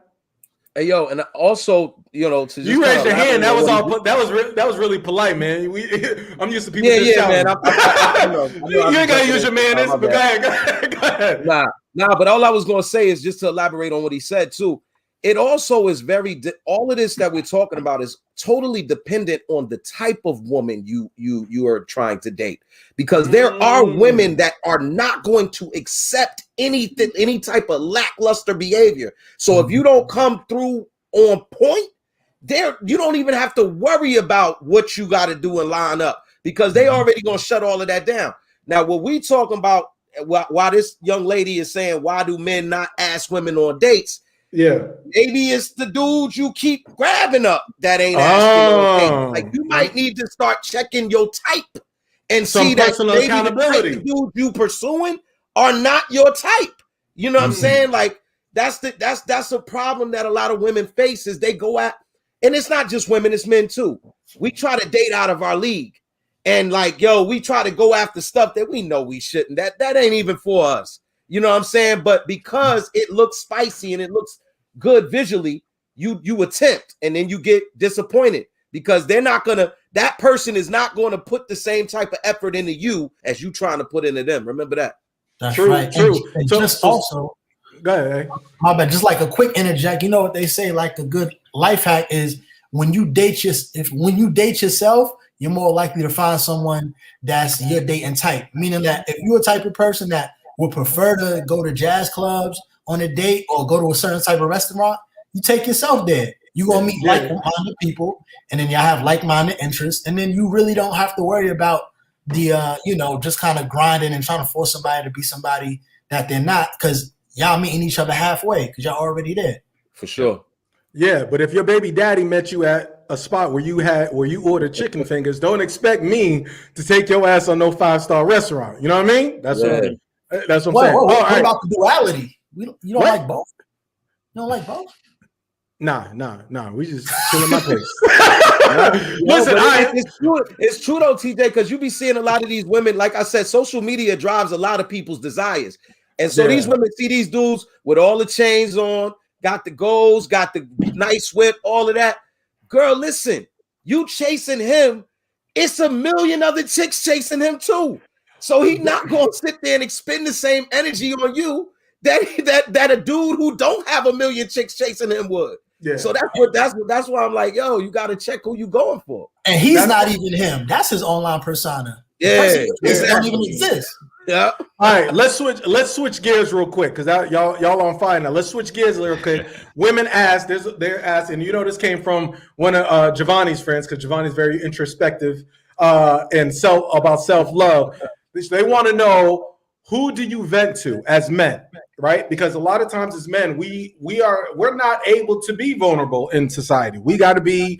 Hey, yo, and also, you raised your hand. That was all. That was really polite, man. I'm used to people. Yeah, man. You ain't gotta use your manners, but go ahead. Nah. But all I was gonna say is just to elaborate on what he said too. It also is all of this that we're talking about is totally dependent on the type of woman you are trying to date, because there are women that are not going to accept any type of lackluster behavior. So if you don't come through on point, you don't even have to worry about what you got to do and line up, because they already gonna shut all of that down. Now, what we talking about, why this young lady is saying, why do men not ask women on dates? Yeah, maybe it's the dudes you keep grabbing up that ain't asking on dates. Like, you might need to start checking your type and see that maybe the dudes you pursuing are not your type. You know what I'm saying? Like, that's a problem that a lot of women face, is they go at, and it's not just women, it's men too. We try to date out of our league, and we try to go after stuff that we know we shouldn't. That ain't even for us. You know what I'm saying? But because it looks spicy and it looks good visually, you attempt, and then you get disappointed because that person is not going to put the same type of effort into you as you trying to put into them. Remember that. That's right. True. And also, go ahead. My bad. Just like a quick interject. You know what they say? Like a good life hack is when you date yourself, you're more likely to find someone that's your dating type. Meaning that if you're a type of person that would prefer to go to jazz clubs on a date or go to a certain type of restaurant, you take yourself there. You're going to meet like-minded people, and then y'all have like-minded interests, and then you really don't have to worry about the, just kind of grinding and trying to force somebody to be somebody that they're not, because y'all meeting each other halfway because y'all already there. For sure. Yeah, but if your baby daddy met you at a spot where you ordered chicken fingers, don't expect me to take your ass on no 5-star restaurant. You know what I mean? That's what I'm saying. What about the duality? You don't like both? You don't like both? Nah. We just chilling my pace. Listen, it's true though, TJ, because you be seeing a lot of these women. Like I said, social media drives a lot of people's desires, and so these women see these dudes with all the chains on, got the goals, got the nice whip, all of that. Girl, listen, you chasing him, it's a million other chicks chasing him too. So he's not going to sit there and expend the same energy on you that a dude who don't have a million chicks chasing him would. Yeah. So that's why I'm like, yo, you got to check who you going for. And he's not even him. That's his online persona. Yeah, don't even exist. Yeah. All right, let's switch gears real quick, because y'all on fire now. Let's switch gears real quick. Women ask, they're asking, this came from one of Javonni's friends, because Javonni's very introspective and about self-love. They want to know, who do you vent to as men, right? Because a lot of times as men, we're not able to be vulnerable in society. We got to be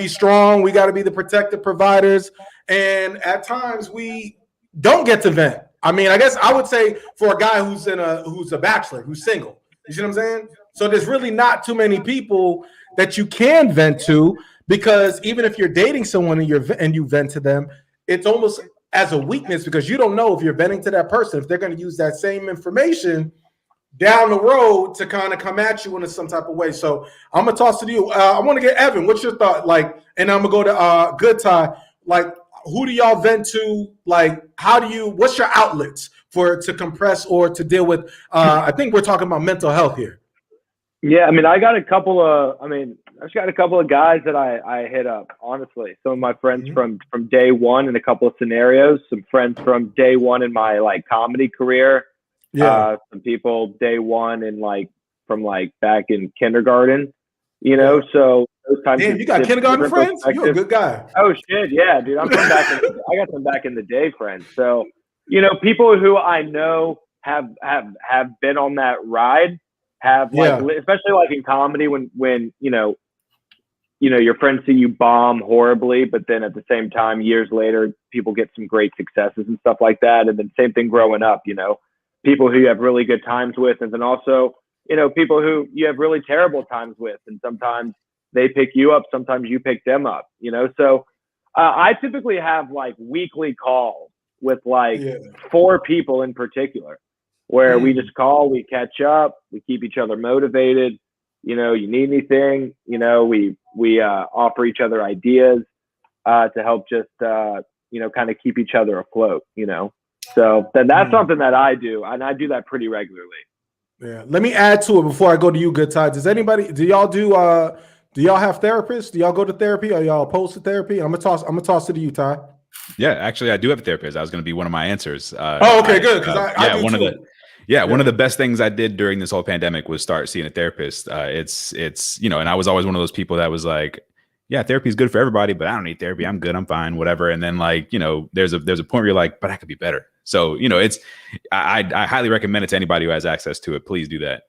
strong. We got to be the protective providers, and at times we don't get to vent. I mean, I guess I would say for a guy who's a bachelor, who's single, You see what I'm saying? So there's really not too many people that you can vent to, because even if you're dating someone and you vent to them, it's almost as a weakness, because you don't know if you're venting to that person, if they're going to use that same information down the road to kind of come at you in some type of way. So I'm gonna toss it to you. I want to get Evan. What's your thought? Like, and I'm gonna go to Good Ty. Like, who do y'all vent to? Like, what's your outlets to compress or to deal with? I think we're talking about mental health here. Yeah, I mean, I just got a couple of guys that I hit up, honestly. Some of my friends from day one in a couple of scenarios, some friends from day one in my like comedy career. Yeah. Some people day one and from back in kindergarten, you know, so those times. Damn, you got kindergarten friends? You're a good guy. Oh shit. Yeah, dude. I'm from I got some back in the day friends. So, you know, people who I know have been on that ride, have especially like in comedy when you know, your friends see you bomb horribly, but then at the same time, years later, people get some great successes and stuff like that. And then same thing growing up, you know, people who you have really good times with. And then also, you know, people who you have really terrible times with. And sometimes they pick you up, sometimes you pick them up, you know? So I typically have like weekly calls with 4 people in particular, where we just call, we catch up, we keep each other motivated. You know, you need anything, you know, we offer each other ideas to help just, you know, kind of keep each other afloat, you know. So that's something that I do, and I do that pretty regularly. Yeah. Let me add to it before I go to you, Good Ty. Do y'all have therapists? Do y'all go to therapy? Are y'all opposed to therapy? I'm gonna toss it to you, Ty. Yeah, actually, I do have a therapist. That was going to be one of my answers. Okay, good. One of the best things I did during this whole pandemic was start seeing a therapist. It's you know, and I was always one of those people that was like, yeah, therapy is good for everybody, but I don't need therapy. I'm good. I'm fine, whatever. And then like, you know, there's a point where you're like, but I could be better. So, you know, I highly recommend it to anybody who has access to it. Please do that.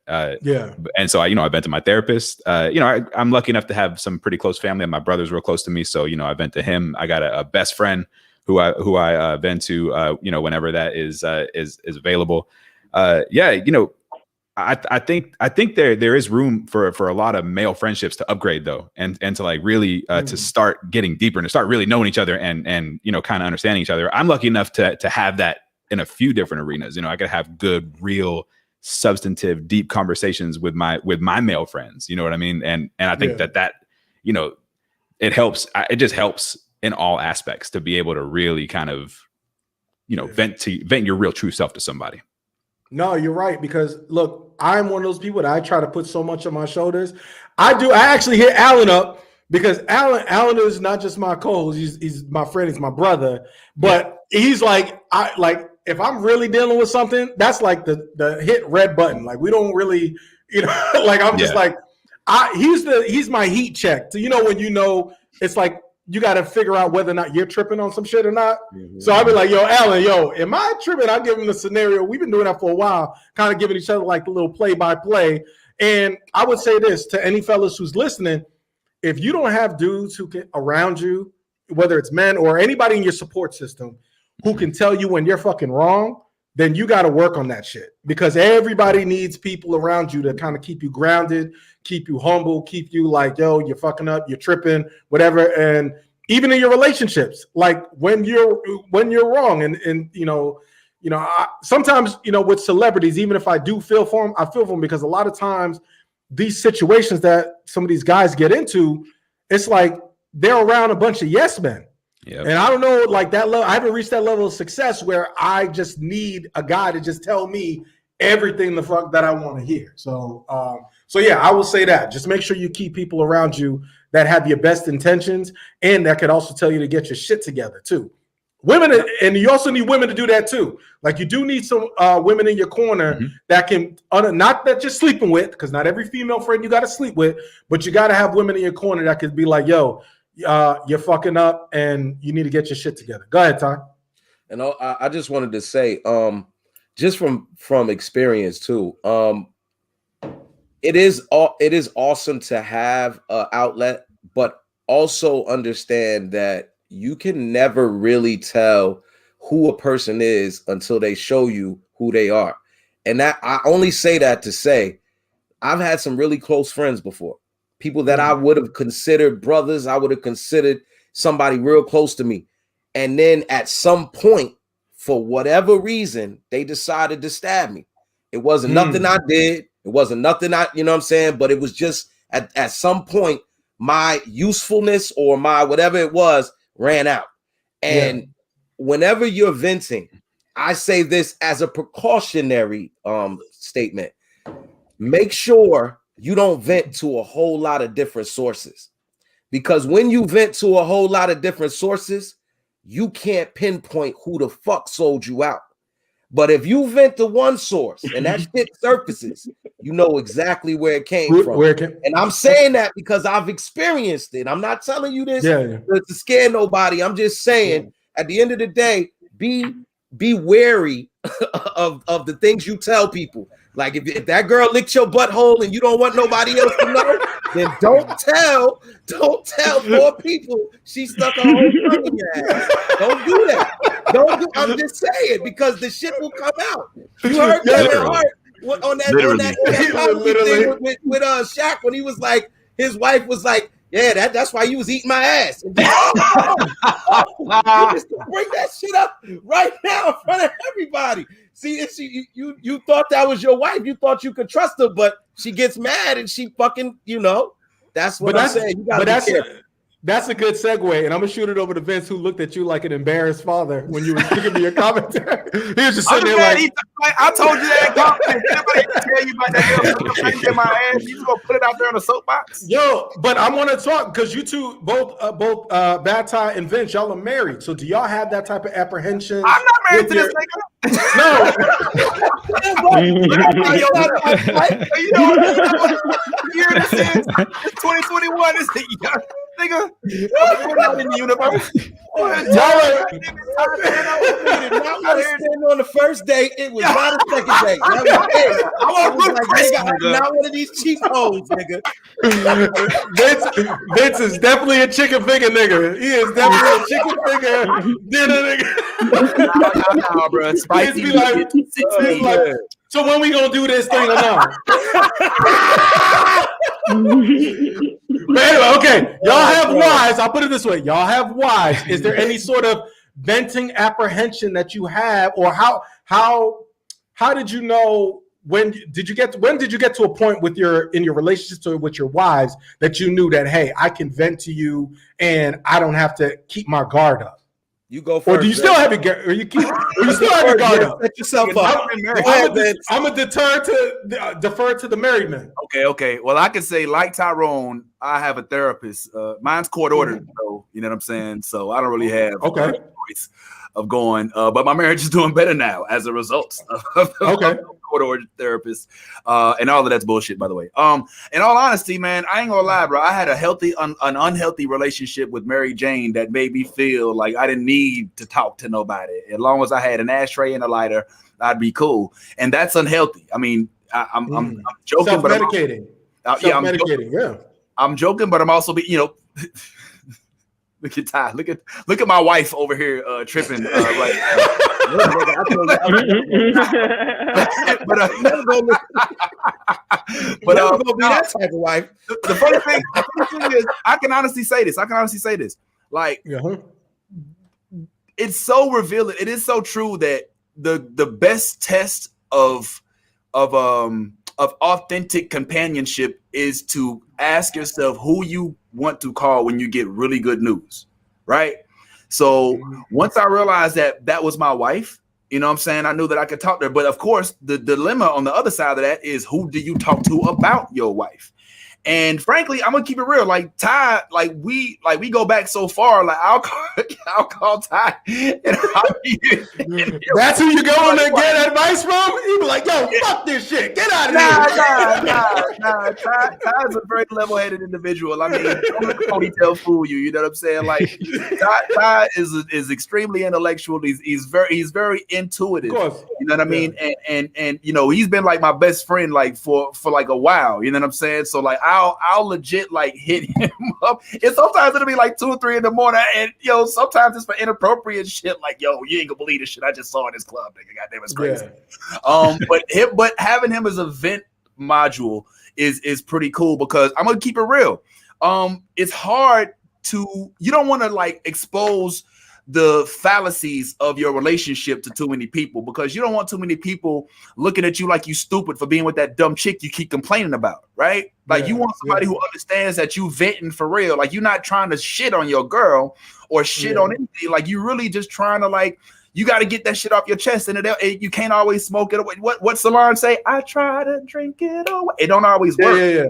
And so I vent to my therapist. You know, I'm lucky enough to have some pretty close family, and my brother's real close to me. So, you know, I vent to him. I got a best friend who I vent to, you know, whenever that is available. You know, I think there is room for a lot of male friendships to upgrade though, and to like really to start getting deeper and to start really knowing each other and you know, kind of understanding each other. I'm lucky enough to have that in a few different arenas. You know, I could have good, real, substantive, deep conversations with my male friends. You know what I mean? And I think that you know, it helps. It just helps in all aspects to be able to really kind of, you know, vent your real true self to somebody. No, you're right, because look, I'm one of those people that I try to put so much on my shoulders. I actually hit Alan up, because Alan is not just my co-host, he's my friend, he's my brother, but he's like, if I'm really dealing with something, that's like the hit red button. Like, we don't really, you know, like I'm just like, he's my heat check. So, you know, when you know, it's like, you got to figure out whether or not you're tripping on some shit or not. So I'll be like, yo, Alan, am I tripping? I'll give him the scenario. We've been doing that for a while, kind of giving each other like the little play-by-play. And I would say this to any fellas who's listening: if you don't have dudes who can around you, whether it's men or anybody in your support system, who can tell you when you're fucking wrong, then you got to work on that shit, because everybody needs people around you to kind of keep you grounded, keep you humble, keep you like, yo, you're fucking up, you're tripping, whatever. And even in your relationships, like when you're wrong, and you know, sometimes, you know, with celebrities, even if I do feel for them, I feel for them, because a lot of times these situations that some of these guys get into, it's like they're around a bunch of yes men. Yep. And I don't know, like that level, I haven't reached that level of success where I just need a guy to just tell me everything the fuck that I want to hear. So, yeah, I will say that. Just make sure you keep people around you that have your best intentions, and that could also tell you to get your shit together too. Women, and you also need women to do that too. Like, you do need some women in your corner that can, not that you're sleeping with, because not every female friend you got to sleep with, but you got to have women in your corner that could be like, yo, you're fucking up and you need to get your shit together. Go ahead, Ty. And I just wanted to say, just from experience too, it is awesome to have an outlet, but also understand that you can never really tell who a person is until they show you who they are. And that, I only say that to say, I've had some really close friends before. People that I would have considered brothers, I would have considered somebody real close to me. And then at some point, for whatever reason, they decided to stab me. It wasn't nothing I did. It wasn't nothing you know what I'm saying? But it was just at some point, my usefulness or my whatever it was ran out. And whenever you're venting, I say this as a precautionary statement. Make sure you don't vent to a whole lot of different sources, because when you vent to a whole lot of different sources, you can't pinpoint who the fuck sold you out. But if you vent to one source and that shit surfaces, you know exactly where it came from. And I'm saying that because I've experienced it. I'm not telling you this to scare nobody. I'm just saying at the end of the day, be wary of the things you tell people. Like if that girl licked your butthole and you don't want nobody else to know, then don't tell poor people she stuck a whole tongue in your ass. Don't do that. I'm just saying, because the shit will come out. You heard Kevin Hart on that thing with Shaq when he was like, his wife was like, yeah, that's why you was eating my ass. You just bring that shit up right now in front of everybody. See, you thought that was your wife. You thought you could trust her, but she gets mad and she fucking, that's what I'm saying. You gotta be careful. That's a good segue, and I'm gonna shoot it over to Vince, who looked at you like an embarrassed father when you were giving me your commentary. He was just sitting there like, I told you that. Nobody can tell you about that. In my ass, you just gonna put it out there on the soapbox. Yo, but I want to talk because you two, both Bad Ty and Vince, y'all are married. So do y'all have that type of apprehension? I'm not married to this nigga. No. You know what year this is? It's 2021. This nigga. I'm in the universe. On the first date, it was not a second date. Not one of these cheap hoes, nigga. Vince is definitely a chicken finger nigga. He is definitely a chicken finger dinner nigga. Nah, bro. Spicy. Be like, so when we gonna do this thing or not? But anyway, okay, y'all have wives. I'll put it this way: y'all have wives. Is there any sort of venting apprehension that you have, or how did you know? When did you get to a point with in your relationships with your wives that you knew that, hey, I can vent to you and I don't have to keep my guard up? You go first. Or do you still have your or you still have your guard up? Set yourself up. I'm a defer to the married men. Okay. Well, I can say, like Tyrone, I have a therapist. Mine's court ordered, though. You know what I'm saying? So I don't really have a choice of going. But my marriage is doing better now as a result of court-ordered therapist. And all of that's bullshit, by the way. In all honesty, man, I ain't gonna lie, bro. I had an unhealthy relationship with Mary Jane that made me feel like I didn't need to talk to nobody. As long as I had an ashtray and a lighter, I'd be cool. And that's unhealthy. I mean, I'm joking, self-medicating. I'm joking, but I'm also look at Ty. Look at my wife over here tripping. But gonna be that type of wife. The funny thing is, I can honestly say this. Like, it's so revealing. It is so true that the best test of authentic companionship is to ask yourself who you want to call when you get really good news, right? So once I realized that was my wife, you know what I'm saying, I knew that I could talk to her. But of course, the dilemma on the other side of that is, who do you talk to about your wife? And frankly, I'm gonna keep it real. Like Ty, we go back so far. Like I'll call Ty. That's who you going to get advice from? You be like, yo, fuck this shit. Get out of here. Nah. Ty's a very level-headed individual. I mean, don't let the ponytail fool you. You know what I'm saying? Like Ty is extremely intellectual. He's very intuitive. You know what I mean? And he's been like my best friend like for like a while. You know what I'm saying? So like I'll legit like hit him up. And sometimes it'll be like 2 or 3 in the morning, and sometimes it's for inappropriate shit. Like, yo, you ain't gonna believe this shit I just saw in this club, nigga. Goddamn, it's crazy. But having him as a vent module is pretty cool, because I'm gonna keep it real. It's hard to, you don't want to like expose the fallacies of your relationship to too many people, because you don't want too many people looking at you like you stupid for being with that dumb chick you keep complaining about, right? Like you want somebody who understands that you venting for real. Like you're not trying to shit on your girl or shit on anything. Like you really just trying to like, you got to get that shit off your chest, and you can't always smoke it away. What Salon say? I try to drink it away. It don't always work. Yeah.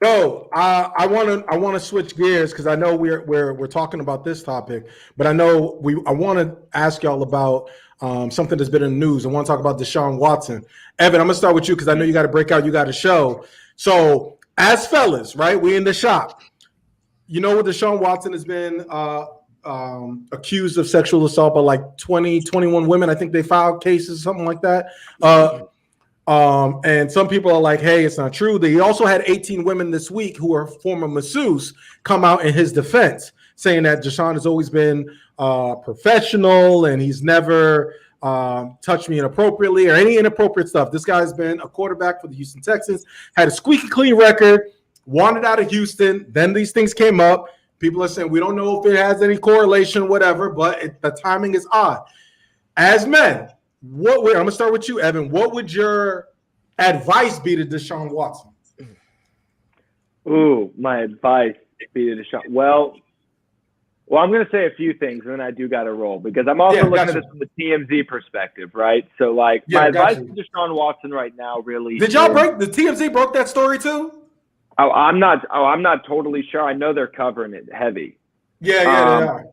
No, I want to switch gears, because I know we're talking about this topic, but I know I want to ask y'all about something that's been in the news. I want to talk about Deshaun Watson. Evan, I'm gonna start with you, because I know you got to break out. You got a show. So as fellas, right? We in the shop. You know what Deshaun Watson has been accused of sexual assault by like 21 women. I think they filed cases, something like that. And some people are like, hey, it's not true. He also had 18 women this week who are former masseuses come out in his defense, saying that Deshaun has always been professional and he's never touched me inappropriately or any inappropriate stuff. This guy's been a quarterback for the Houston Texans, had a squeaky clean record, wanted out of Houston. Then these things came up. People are saying, we don't know if it has any correlation, whatever, but the timing is odd. As men, I'm going to start with you, Evan. What would your advice be to Deshaun Watson? Ooh, my advice be to Deshaun. Well, I'm going to say a few things, and then I do got to roll, because I'm also looking at this from the TMZ perspective, right? So, like, my advice to Deshaun Watson right now really. Did y'all the TMZ broke that story too? I'm not totally sure. I know they're covering it heavy. Yeah, they are.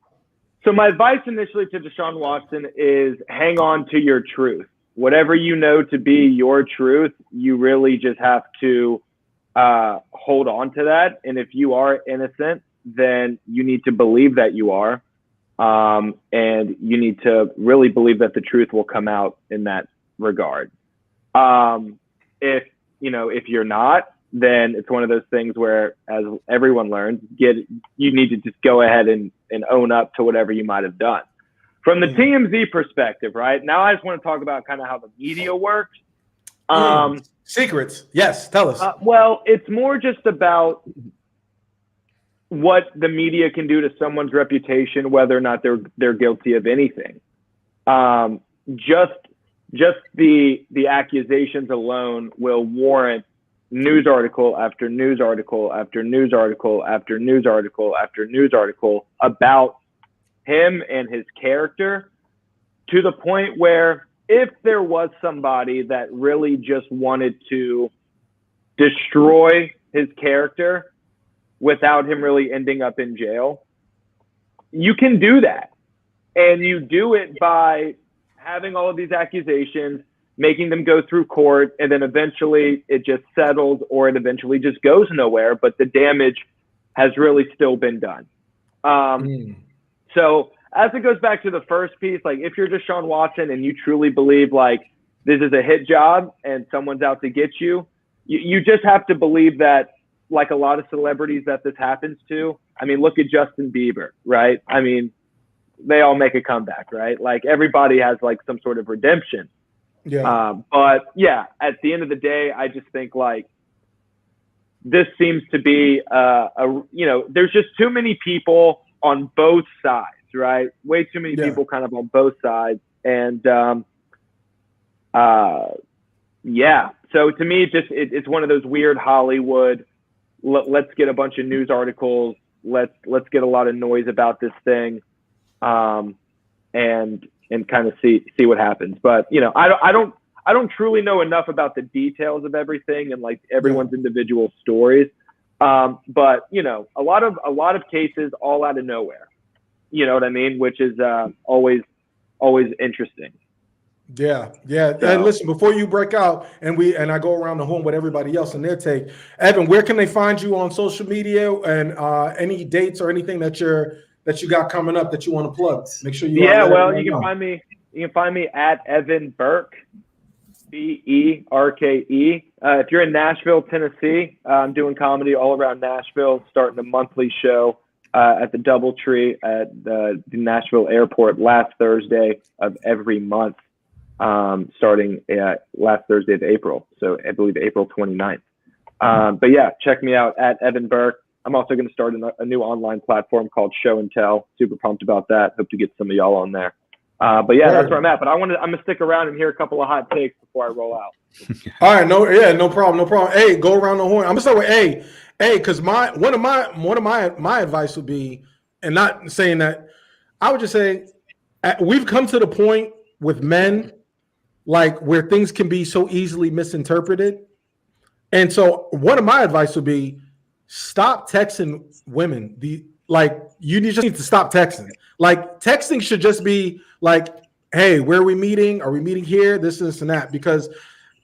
So my advice initially to Deshaun Watson is hang on to your truth. Whatever you know to be your truth, you really just have to hold on to that. And if you are innocent, then you need to believe that you are. And you need to really believe that the truth will come out in that regard. If you're not, then it's one of those things where, as everyone learns, you need to just go ahead and own up to whatever you might have done. From the TMZ perspective, right? Now I just want to talk about kind of how the media works. Secrets. Yes, tell us. Well, it's more just about what the media can do to someone's reputation, whether or not they're guilty of anything. Just the accusations alone will warrant news article after news article after news article after news article after news article about him and his character, to the point where if there was somebody that really just wanted to destroy his character without him really ending up in jail, you can do that. And you do it by having all of these accusations, making them go through court, and then eventually it just settles, or it eventually just goes nowhere, but the damage has really still been done. So as it goes back to the first piece, like if you're Deshaun Watson and you truly believe like this is a hit job and someone's out to get you, you just have to believe that, like a lot of celebrities that this happens to. I mean, look at Justin Bieber, right? I mean, they all make a comeback, right? Like everybody has like some sort of redemption. Yeah. But yeah, at the end of the day, I just think like this seems to be there's just too many people on both sides, right? Way too many people kind of on both sides. And so to me, it's one of those weird Hollywood, let's get a bunch of news articles, let's get a lot of noise about this thing, and kind of see what happens. But I don't truly know enough about the details of everything and like everyone's individual stories. But a lot of cases all out of nowhere. You know what I mean? Which is always interesting. Yeah. And listen, before you break out and I go around the horn with everybody else and their take, Evan, where can they find you on social media, and any dates or anything that you got coming up that you want to plug? Make sure you. You can find me at Evan Berke, Berke. If you're in Nashville, Tennessee, I'm doing comedy all around Nashville, starting a monthly show at the DoubleTree at the Nashville airport last Thursday of every month. starting last Thursday of April. So I believe April 29th. But yeah, check me out at Evan Berke. I'm also going to start a new online platform called Show and Tell. Super pumped about that. Hope to get some of y'all on there. But yeah, that's where I'm at. But I'm gonna stick around and hear a couple of hot takes before I roll out. All right, no problem. Hey, go around the horn. I'm gonna start with A, because one of my advice would be, and not saying that, I would just say we've come to the point with men, like, where things can be so easily misinterpreted, and so one of my advice would be, stop texting women. You just need to stop texting. Like, texting should just be like, hey, where are we meeting? Are we meeting here? This and that. Because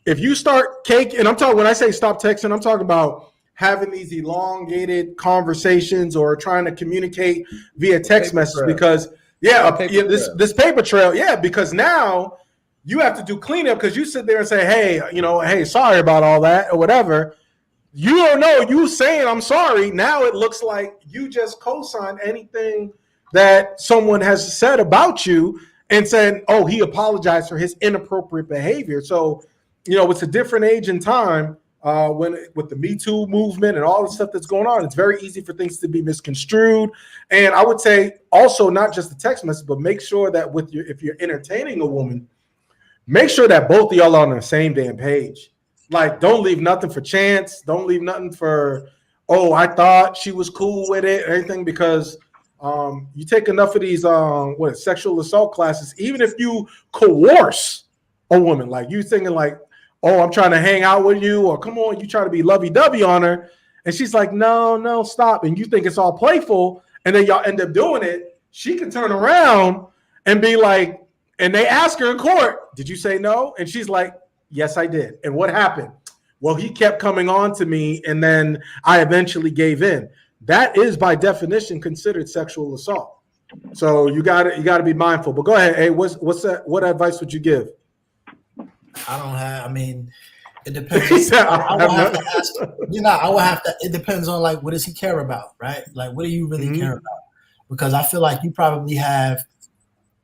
if you start and when I say stop texting, I'm talking about having these elongated conversations or trying to communicate via text message. Because this paper trail, because now you have to do cleanup, because you sit there and say, hey, sorry about all that or whatever. You don't know, you saying I'm sorry, now it looks like you just co-signed anything that someone has said about you and said, oh, he apologized for his inappropriate behavior. So, it's a different age and time with the Me Too movement and all the stuff that's going on. It's very easy for things to be misconstrued. And I would say also, not just the text message, but make sure that if you're entertaining a woman, make sure that both of y'all are on the same damn page. Like, don't leave nothing for chance. Don't leave nothing for, I thought she was cool with it, anything, because you take enough of these sexual assault classes, even if you coerce a woman, like you thinking like, I'm trying to hang out with you, or come on, you try to be lovey-dovey on her, and she's like, no, stop, and you think it's all playful, and then y'all end up doing it, she can turn around and be like, and they ask her in court, did you say no? And she's like, yes, I did. And what happened? Well, he kept coming on to me, and then I eventually gave in. That is, by definition, considered sexual assault. So you got to be mindful. But go ahead. Hey, what's that? What advice would you give? It depends. I would have to. It depends on, like, what does he care about, right? Like, what do you really care about? Because I feel like you probably have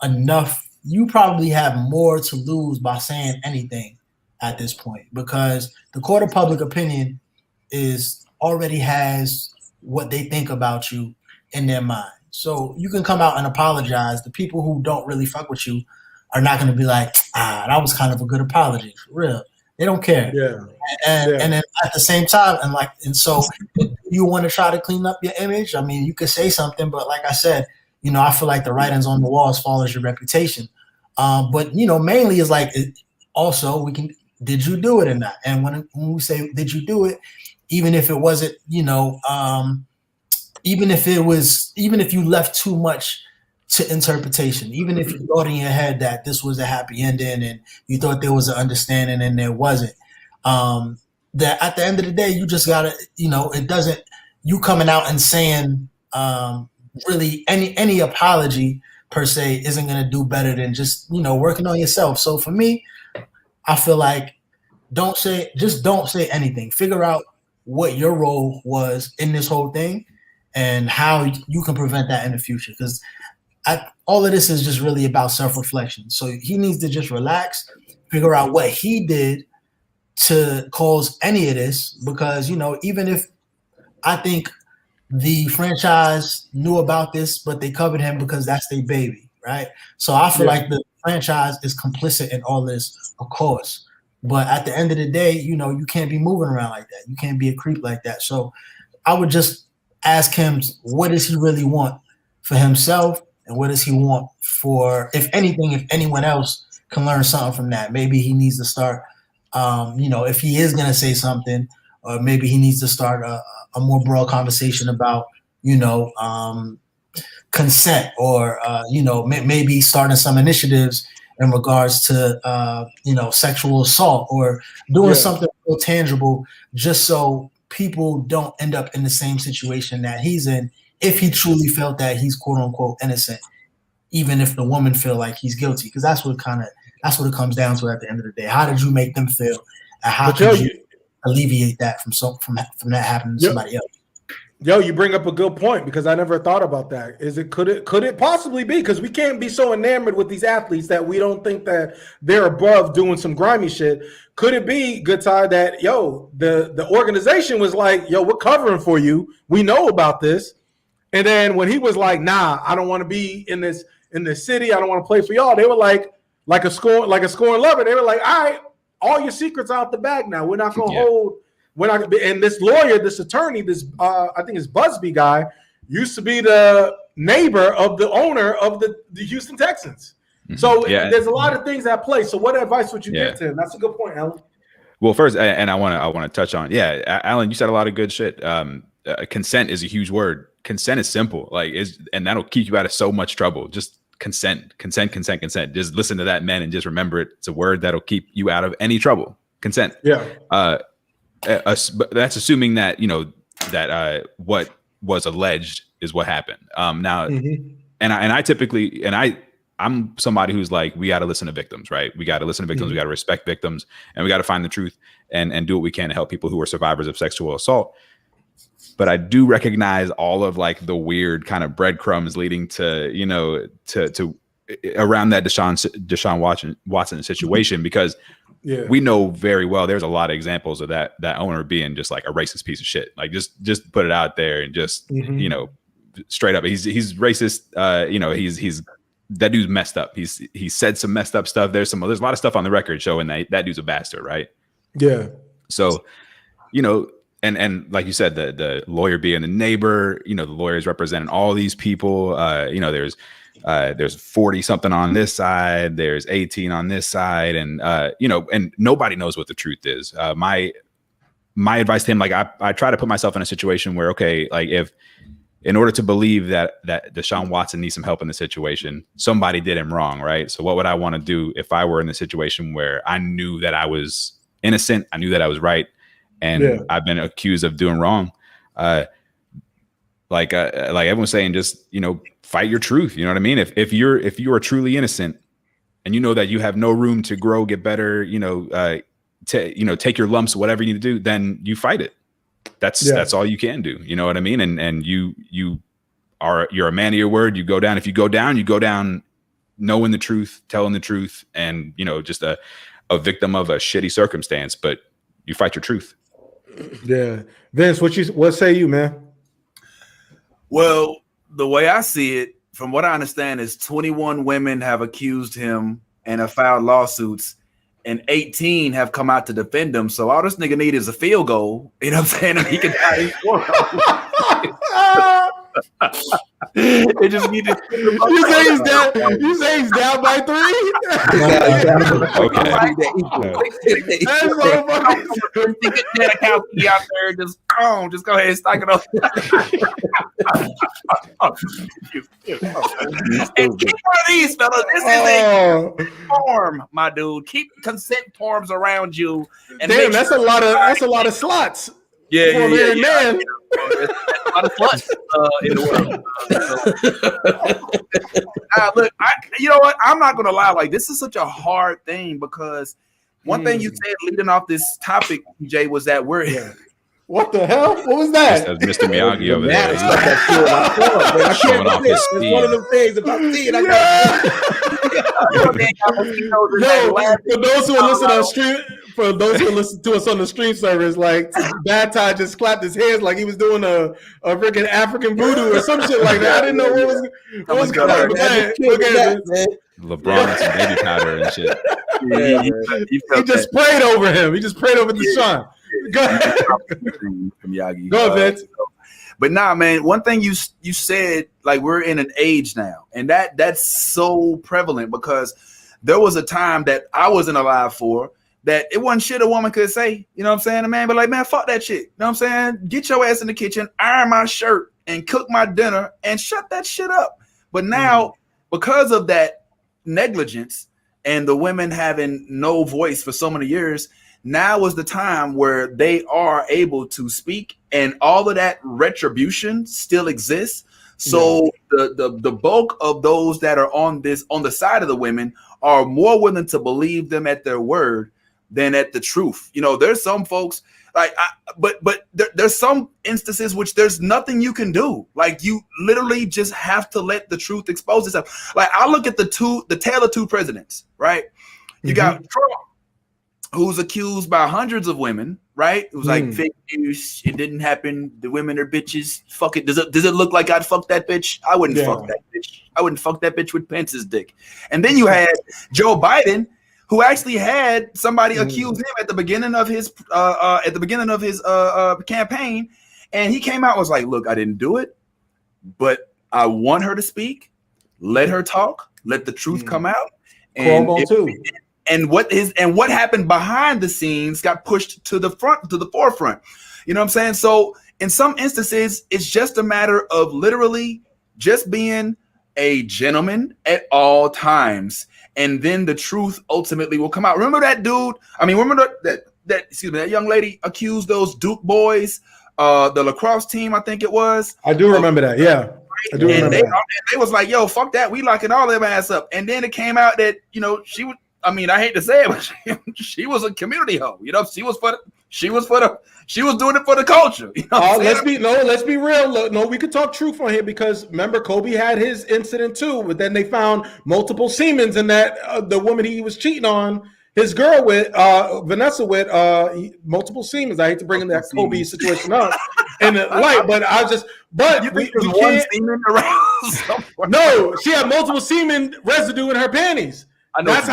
enough. You probably have more to lose by saying anything at this point, because the court of public opinion already has what they think about you in their mind. So you can come out and apologize. The people who don't really fuck with you are not going to be like, that was kind of a good apology, for real. They don't care. Yeah. And then at the same time, and so you want to try to clean up your image. I mean, you could say something, but like I said, I feel like the writing's on the wall as far as your reputation. But mainly is like, also did you do it or not? And when we say, did you do it, even if it wasn't, even if you left too much to interpretation, even if you thought in your head that this was a happy ending and you thought there was an understanding and there wasn't, that at the end of the day, you just gotta, it doesn't, you coming out and saying, really any apology per se isn't going to do better than just, working on yourself. So for me, I feel like don't say anything. Figure out what your role was in this whole thing and how you can prevent that in the future. Because all of this is just really about self-reflection. So he needs to just relax, figure out what he did to cause any of this. Because, even if I think the franchise knew about this, but they covered him because that's their baby, right? So I feel like the franchise is complicit in all this, of course. But at the end of the day, you can't be moving around like that. You can't be a creep like that. So I would just ask him, what does he really want for himself? And what does he want for, if anything, if anyone else can learn something from that? Maybe he needs to start, if he is going to say something, or maybe he needs to start a more broad conversation about, consent, or, maybe starting some initiatives in regards to, sexual assault, or doing something real tangible, just so people don't end up in the same situation that he's in, if he truly felt that he's quote unquote innocent, even if the woman feel like he's guilty. Because that's what it comes down to at the end of the day. How did you make them feel? And how could you alleviate that from that happening to somebody else? Yo, you bring up a good point because I never thought about that. Could it possibly be? Because we can't be so enamored with these athletes that we don't think that they're above doing some grimy shit. Could it be, Good Ty, that the organization was like, yo, we're covering for you. We know about this. And then when he was like, nah, I don't want to be in this city. I don't want to play for y'all. They were like a scoring lover. They were like, all right, all your secrets out the bag now. We're not gonna hold. We're not gonna be. And this lawyer, this attorney, this I think it's Busby guy, used to be the neighbor of the owner of the Houston Texans. So there's a lot of things at play. So what advice would you give to him? That's a good point, Alan. Well, first, and I want to touch on, Alan, you said a lot of good shit. Consent is a huge word. Consent is simple, and that'll keep you out of so much trouble. Just consent. Just listen to that, man, and just remember it. It's a word that'll keep you out of any trouble. Consent. Yeah. That's assuming that that what was alleged is what happened. Now, and I typically, I'm somebody who's like, we got to listen to victims, right? We got to listen to victims. We got to respect victims, and we got to find the truth and do what we can to help people who are survivors of sexual assault. But I do recognize all of the weird kind of breadcrumbs leading to to around that Deshaun Watson situation, because we know very well there's a lot of examples of that owner being just like a racist piece of shit. Like just put it out there and just straight up, he's racist. He's that dude's messed up. He said some messed up stuff. There's a lot of stuff on the record showing that dude's a bastard, right? Yeah. So and like you said, the lawyer being the neighbor, the lawyers representing all these people. There's 40 something on this side, there's 18 on this side, and and nobody knows what the truth is. My advice to him, I try to put myself in a situation where, if in order to believe that Deshaun Watson needs some help in the situation, somebody did him wrong, right? So what would I want to do if I were in the situation where I knew that I was innocent, I knew that I was right, and I've been accused of doing wrong? Like everyone's saying, just fight your truth. You know what I mean? If you are truly innocent, and you know that you have no room to grow, get better, take your lumps, whatever you need to do, then you fight it. That's all you can do. You know what I mean? And you're a man of your word. You go down. If you go down knowing the truth, telling the truth, and just a victim of a shitty circumstance, but you fight your truth. Yeah. Vince, what say you, man? Well, the way I see it, from what I understand, is 21 women have accused him and have filed lawsuits, and 18 have come out to defend him. So all this nigga need is a field goal. You know what I'm saying? And he can it just needed. You say he's down by 3? Okay. Out there, just go ahead and stack it up. And keep one of these, fellas. This is a form, my dude. Keep consent forms around you. And damn, that's a lot of slots. Yeah. Man. There's a lot of sluts in the world. Look, you know what? I'm not gonna lie. This is such a hard thing, because one thing you said leading off this topic, Jay, was that we're here. What the hell? What was that? That's Mr. Miyagi over there. Showing off his speed. It's one of them things about seeing. For those who listen to us on the stream service, Bad Ty just clapped his hands like he was doing a freaking African voodoo or some shit like that. I didn't know what was going on. Look at it. LeBron and some baby powder and shit. He just prayed over him. He just prayed over Deshaun. Go ahead. Go ahead, Vince. But nah, man, one thing you said, we're in an age now, and that's so prevalent, because there was a time that I wasn't alive for, that it wasn't shit a woman could say. You know what I'm saying? A man be like, man, fuck that shit. You know what I'm saying? Get your ass in the kitchen, iron my shirt, and cook my dinner, and shut that shit up. But now, because of that negligence and the women having no voice for so many years, now is the time where they are able to speak, and all of that retribution still exists. So the bulk of those that are on the side of the women are more willing to believe them at their word, than at the truth. You know, there's some folks there's some instances which there's nothing you can do. Like, you literally just have to let the truth expose itself. Like, I look at the tale of two presidents, right? You got Trump, who's accused by hundreds of women, right? It was like fake news. It didn't happen. The women are bitches. Fuck it. Does it look like I'd fuck that bitch? I wouldn't fuck that bitch. I wouldn't fuck that bitch with Pence's dick. And then you had Joe Biden, who actually had somebody accuse him at the beginning of his campaign, and he came out and was like, "Look, I didn't do it, but I want her to speak. Let her talk. Let the truth come out." And what happened behind the scenes got pushed to the forefront. You know what I'm saying? So in some instances, it's just a matter of literally just being a gentleman at all times. And then the truth ultimately will come out. Remember that dude? I mean, remember that young lady accused those Duke boys, the lacrosse team, I think it was. I do remember that. Yeah, I do remember that. They was like, "Yo, fuck that. We locking all their ass up." And then it came out that, you know, she was. I mean, I hate to say it, but she was a community hoe. You know, she was doing it for the culture. You know let's be real. No, we could talk truth on here, because remember, Kobe had his incident too, but then they found multiple semens in that the woman he was cheating on his girl with, Vanessa with, multiple semens. I hate to bring in that Kobe situation up in the light, but we can't. No, she had multiple semen residue in her panties. That's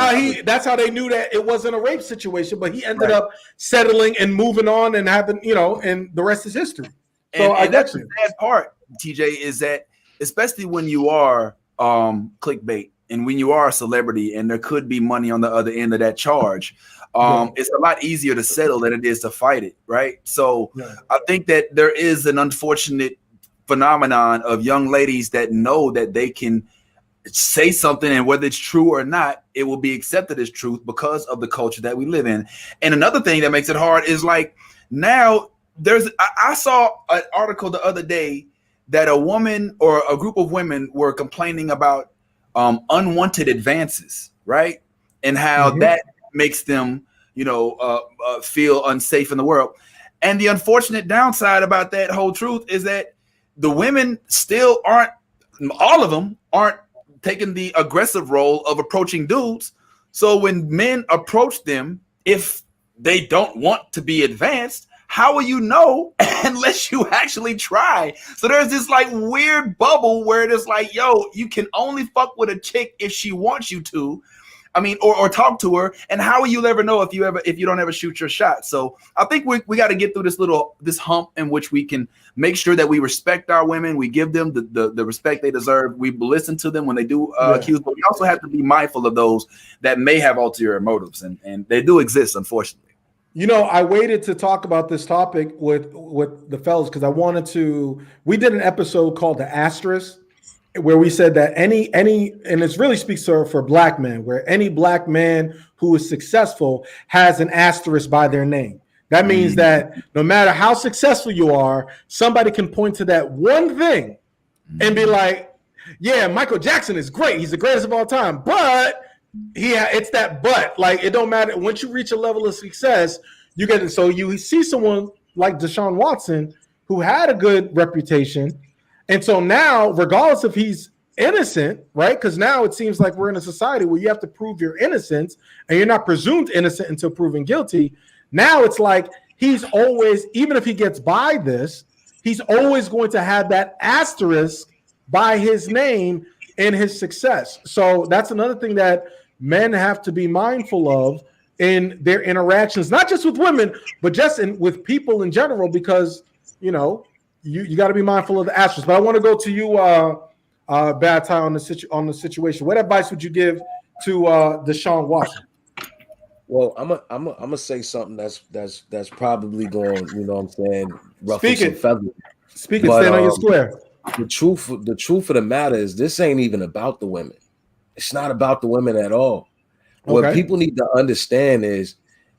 how they knew that it wasn't a rape situation, but he ended up settling and moving on and having, you know, and the rest is history. So and that's the sad part, TJ, is that especially when you are clickbait and when you are a celebrity and there could be money on the other end of that charge, it's a lot easier to settle than it is to fight it, right? So I think that there is an unfortunate phenomenon of young ladies that know that they can say something, and whether it's true or not, it will be accepted as truth because of the culture that we live in. And another thing that makes it hard is, like, now I saw an article the other day that a woman or a group of women were complaining about unwanted advances, right? And how that makes them, you know, feel unsafe in the world. And the unfortunate downside about that whole truth is that the women still aren't, all of them aren't taking the aggressive role of approaching dudes. So when men approach them, if they don't want to be advanced, how will you know unless you actually try? So there's this like weird bubble where it is like, yo, you can only fuck with a chick if she wants you to. I mean, or talk to her. And how will you ever know if you don't ever shoot your shot? So I think we got to get through this hump in which we can make sure that we respect our women. We give them the respect they deserve. We listen to them when they do accuse, but we also have to be mindful of those that may have ulterior motives, and they do exist, unfortunately. You know, I waited to talk about this topic with the fellas because we did an episode called The Asterisk, where we said that any, and it really speaks for black men, where any black man who is successful has an asterisk by their name. That means that no matter how successful you are, somebody can point to that one thing and be like, yeah, Michael Jackson is great. He's the greatest of all time. But it's that but. Like, it don't matter. Once you reach a level of success, you get it. So you see someone like Deshaun Watson who had a good reputation. And so now, regardless if he's innocent, right? Because now it seems like we're in a society where you have to prove your innocence and you're not presumed innocent until proven guilty. Now it's like he's always, even if he gets by this, he's always going to have that asterisk by his name in his success. So that's another thing that men have to be mindful of in their interactions, not just with women, but just with people in general, because, you know, you got to be mindful of the asterisk. But I want to go to you, Bad Ty, on the situation. What advice would you give to Deshaun Watson? Well, I'm gonna say something that's probably going, you know what I'm saying, ruffle Speak some it. feathers. Speak it, stand on your square. The truth of the matter is, this ain't even about the women. It's not about the women at all. What people need to understand is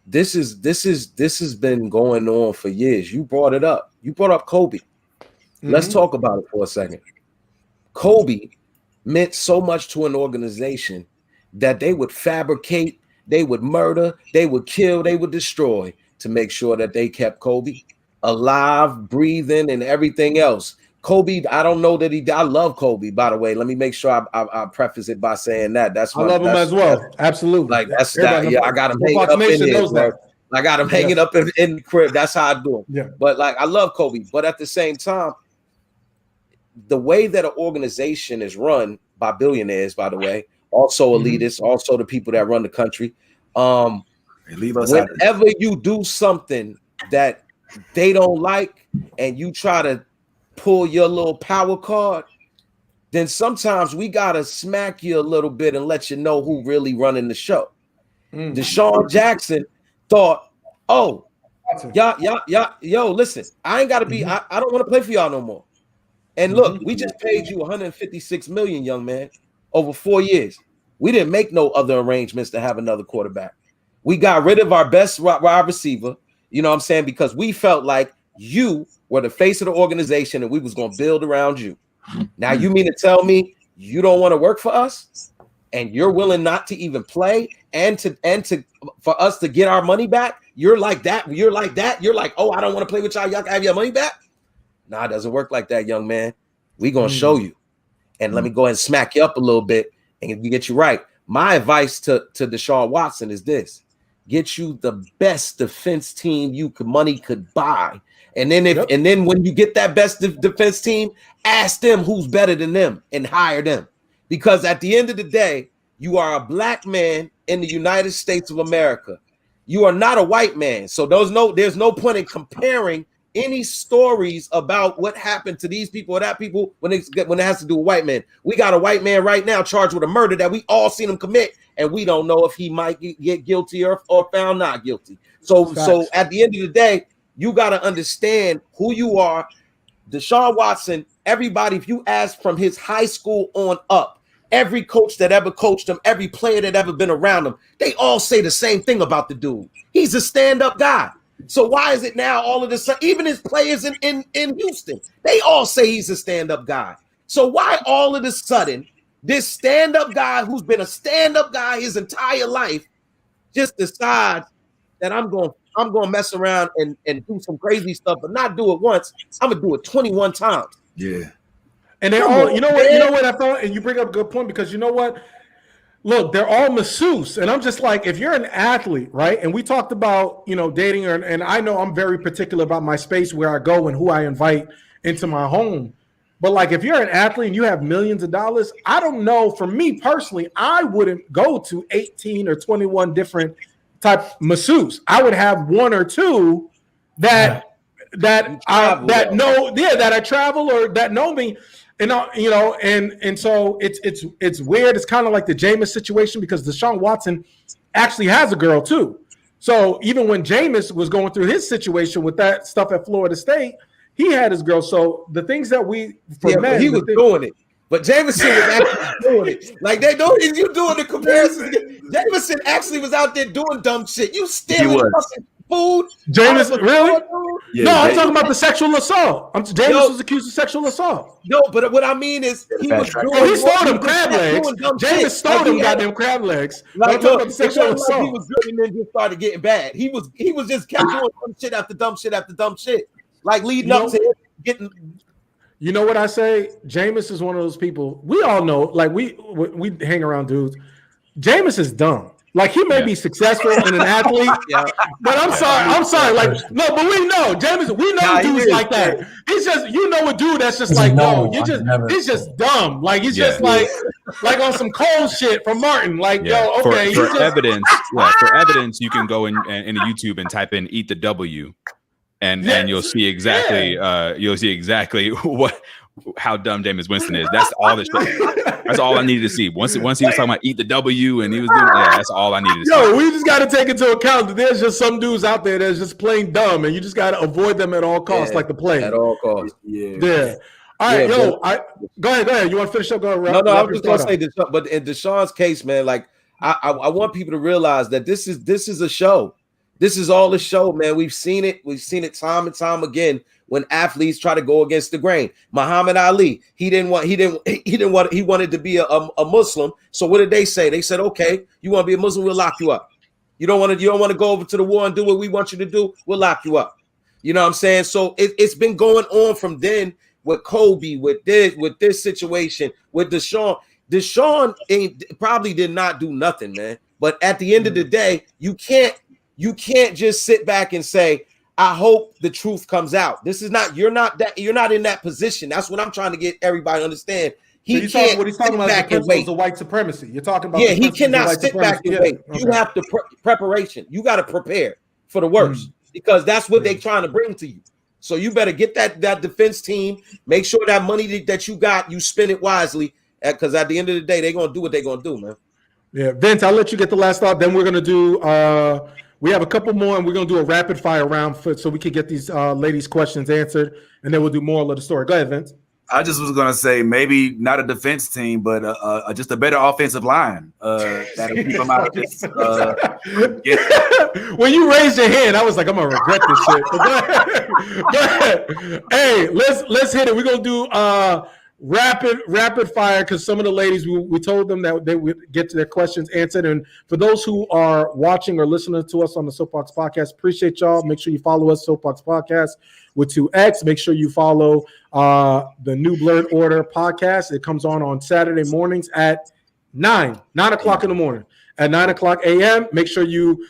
this has been going on for years. You brought it up. You brought up Kobe. Let's talk about it for a second. Kobe meant so much to an organization that they would fabricate they would murder, they would kill, they would destroy to make sure that they kept Kobe alive, breathing, and everything else. Kobe, I don't know that I love Kobe, by the way. Let me make sure I preface it by saying that. I love him as well. Absolutely. Like that's that. Yeah, I got him hanging up in there. I got him hanging up in the crib. That's how I do it. Yeah. But like I love Kobe, but at the same time, the way that an organization is run by billionaires, by the way, also elitists, also the people that run the country. Whenever you do something that they don't like and you try to pull your little power card, then sometimes we gotta smack you a little bit and let you know who really running the show. Deshaun Jackson thought, oh, yo, listen, I ain't gotta be, I don't want to play for y'all no more. And look, we just paid you 156 million, young man, over 4 years. We didn't make no other arrangements to have another quarterback. We got rid of our best wide receiver, you know what I'm saying? Because we felt like you were the face of the organization and we was going to build around you. Now you mean to tell me you don't want to work for us and you're willing not to even play and for us to get our money back? You're like that. You're like, oh, I don't want to play with y'all. Y'all can have your money back. Nah, it doesn't work like that, young man. We going to show you. And let me go ahead and smack you up a little bit and get you right. My advice to Deshaun Watson is this: get you the best defense team money could buy. And then and then when you get that best defense team, ask them who's better than them and hire them. Because at the end of the day, you are a black man in the United States of America. You are not a white man. So there's no point in comparing any stories about what happened to these people or that people when it has to do with white men. We got a white man right now charged with a murder that we all seen him commit, and we don't know if he might get guilty or found not guilty. So at the end of the day, you got to understand who you are. Deshaun Watson, everybody, if you ask from his high school on up, every coach that ever coached him, every player that ever been around him, they all say the same thing about the dude. He's a stand-up guy. So why is it now all of this? Even his players in Houston, they all say he's a stand-up guy. So why all of a sudden this stand-up guy who's been a stand-up guy his entire life just decides that I'm going to mess around and do some crazy stuff, but not do it once. I'm going to do it 21 times. Yeah. And they all, you know what I thought, and you bring up a good point, because you know what? Look, they're all masseuse, and I'm just like, if you're an athlete, right? And we talked about, dating, and I know I'm very particular about my space where I go and who I invite into my home. But like, if you're an athlete and you have millions of dollars, I don't know. For me personally, I wouldn't go to 18 or 21 different type masseuse. I would have one or two that I travel or that know me. And and so it's weird. It's kind of like the Jameis situation, because Deshaun Watson actually has a girl too. So even when Jameis was going through his situation with that stuff at Florida State, he had his girl. So the things that he was doing it, but Jameson was actually doing it. Like you doing the comparisons. Jameson actually was out there doing dumb shit. You stealing fucking food. Jameis, really? Yeah, no, I'm talking about the sexual assault. Jameis was accused of sexual assault. No, but what I mean is he stole them crab legs. Jameis stole them goddamn crab legs. Like, I'm talking about the sexual assault. He was good and then just started getting bad. He was just kept doing dumb shit after dumb shit after dumb shit. Like leading up to getting. You know what I say? Jameis is one of those people. We all know, like we hang around dudes. Jameis is dumb. Like, he may be successful in an athlete, but I'm sorry. Like, no, but we know Jameis. We know dudes like that. He's just, a dude that's just like, no, he's just dumb. Like, he's just like on some cold shit from Martin. Like, yo, okay. For evidence, you can go in YouTube and type in "eat the W," and you'll see exactly how dumb Jameis Winston is. That's all that's all I needed to see. Once he was talking about "eat the W" and he was doing that's all I needed to see. We just got to take into account that there's just some dudes out there that's just plain dumb, and you just got to avoid them at all costs, like the plague. At all costs. Yeah. All right, go ahead. You want to finish up? Go ahead. No, I was just gonna say, but in Deshaun's case, man, like I want people to realize that this is a show. This is all a show, man. We've seen it time and time again when athletes try to go against the grain. Muhammad Ali, he wanted to be a Muslim. So what did they say? They said, okay, you want to be a Muslim, we'll lock you up. You don't want to go over to the war and do what we want you to do. We'll lock you up. You know what I'm saying? So it's been going on from then with Kobe, with this situation, with Deshaun. Deshaun probably did not do nothing, man. But at the end of the day, you can't just sit back and say, I hope the truth comes out. You're not in that position. That's what I'm trying to get everybody to understand. What he's talking about is the principles of white supremacy. You're talking about he cannot sit back and wait. Okay. You have to preparation. You got to prepare for the worst because that's what they're trying to bring to you. So you better get that defense team. Make sure that money that you got, you spend it wisely. Because at the end of the day, they're gonna do what they're gonna do, man. Yeah, Vince, I'll let you get the last thought. Then we're gonna do. We have a couple more, and we're gonna do a rapid fire round so we can get these ladies' questions answered, and then we'll do more of the story. Go ahead, Vince. I just was gonna say maybe not a defense team, but just a better offensive line that'll keep them out of this. When you raised your hand, I was like, I'm gonna regret this shit. Go ahead. Hey, let's hit it. We're gonna do rapid fire because some of the ladies we told them that they would get their questions answered. And for those who are watching or listening to us on the Soapboxx Podcast, appreciate y'all. Make sure you follow us, Soapboxx Podcast with 2X. Make sure you follow the New Blurred Order podcast. It comes on Saturday mornings at 9 o'clock in the morning. At 9 o'clock a.m. Make sure you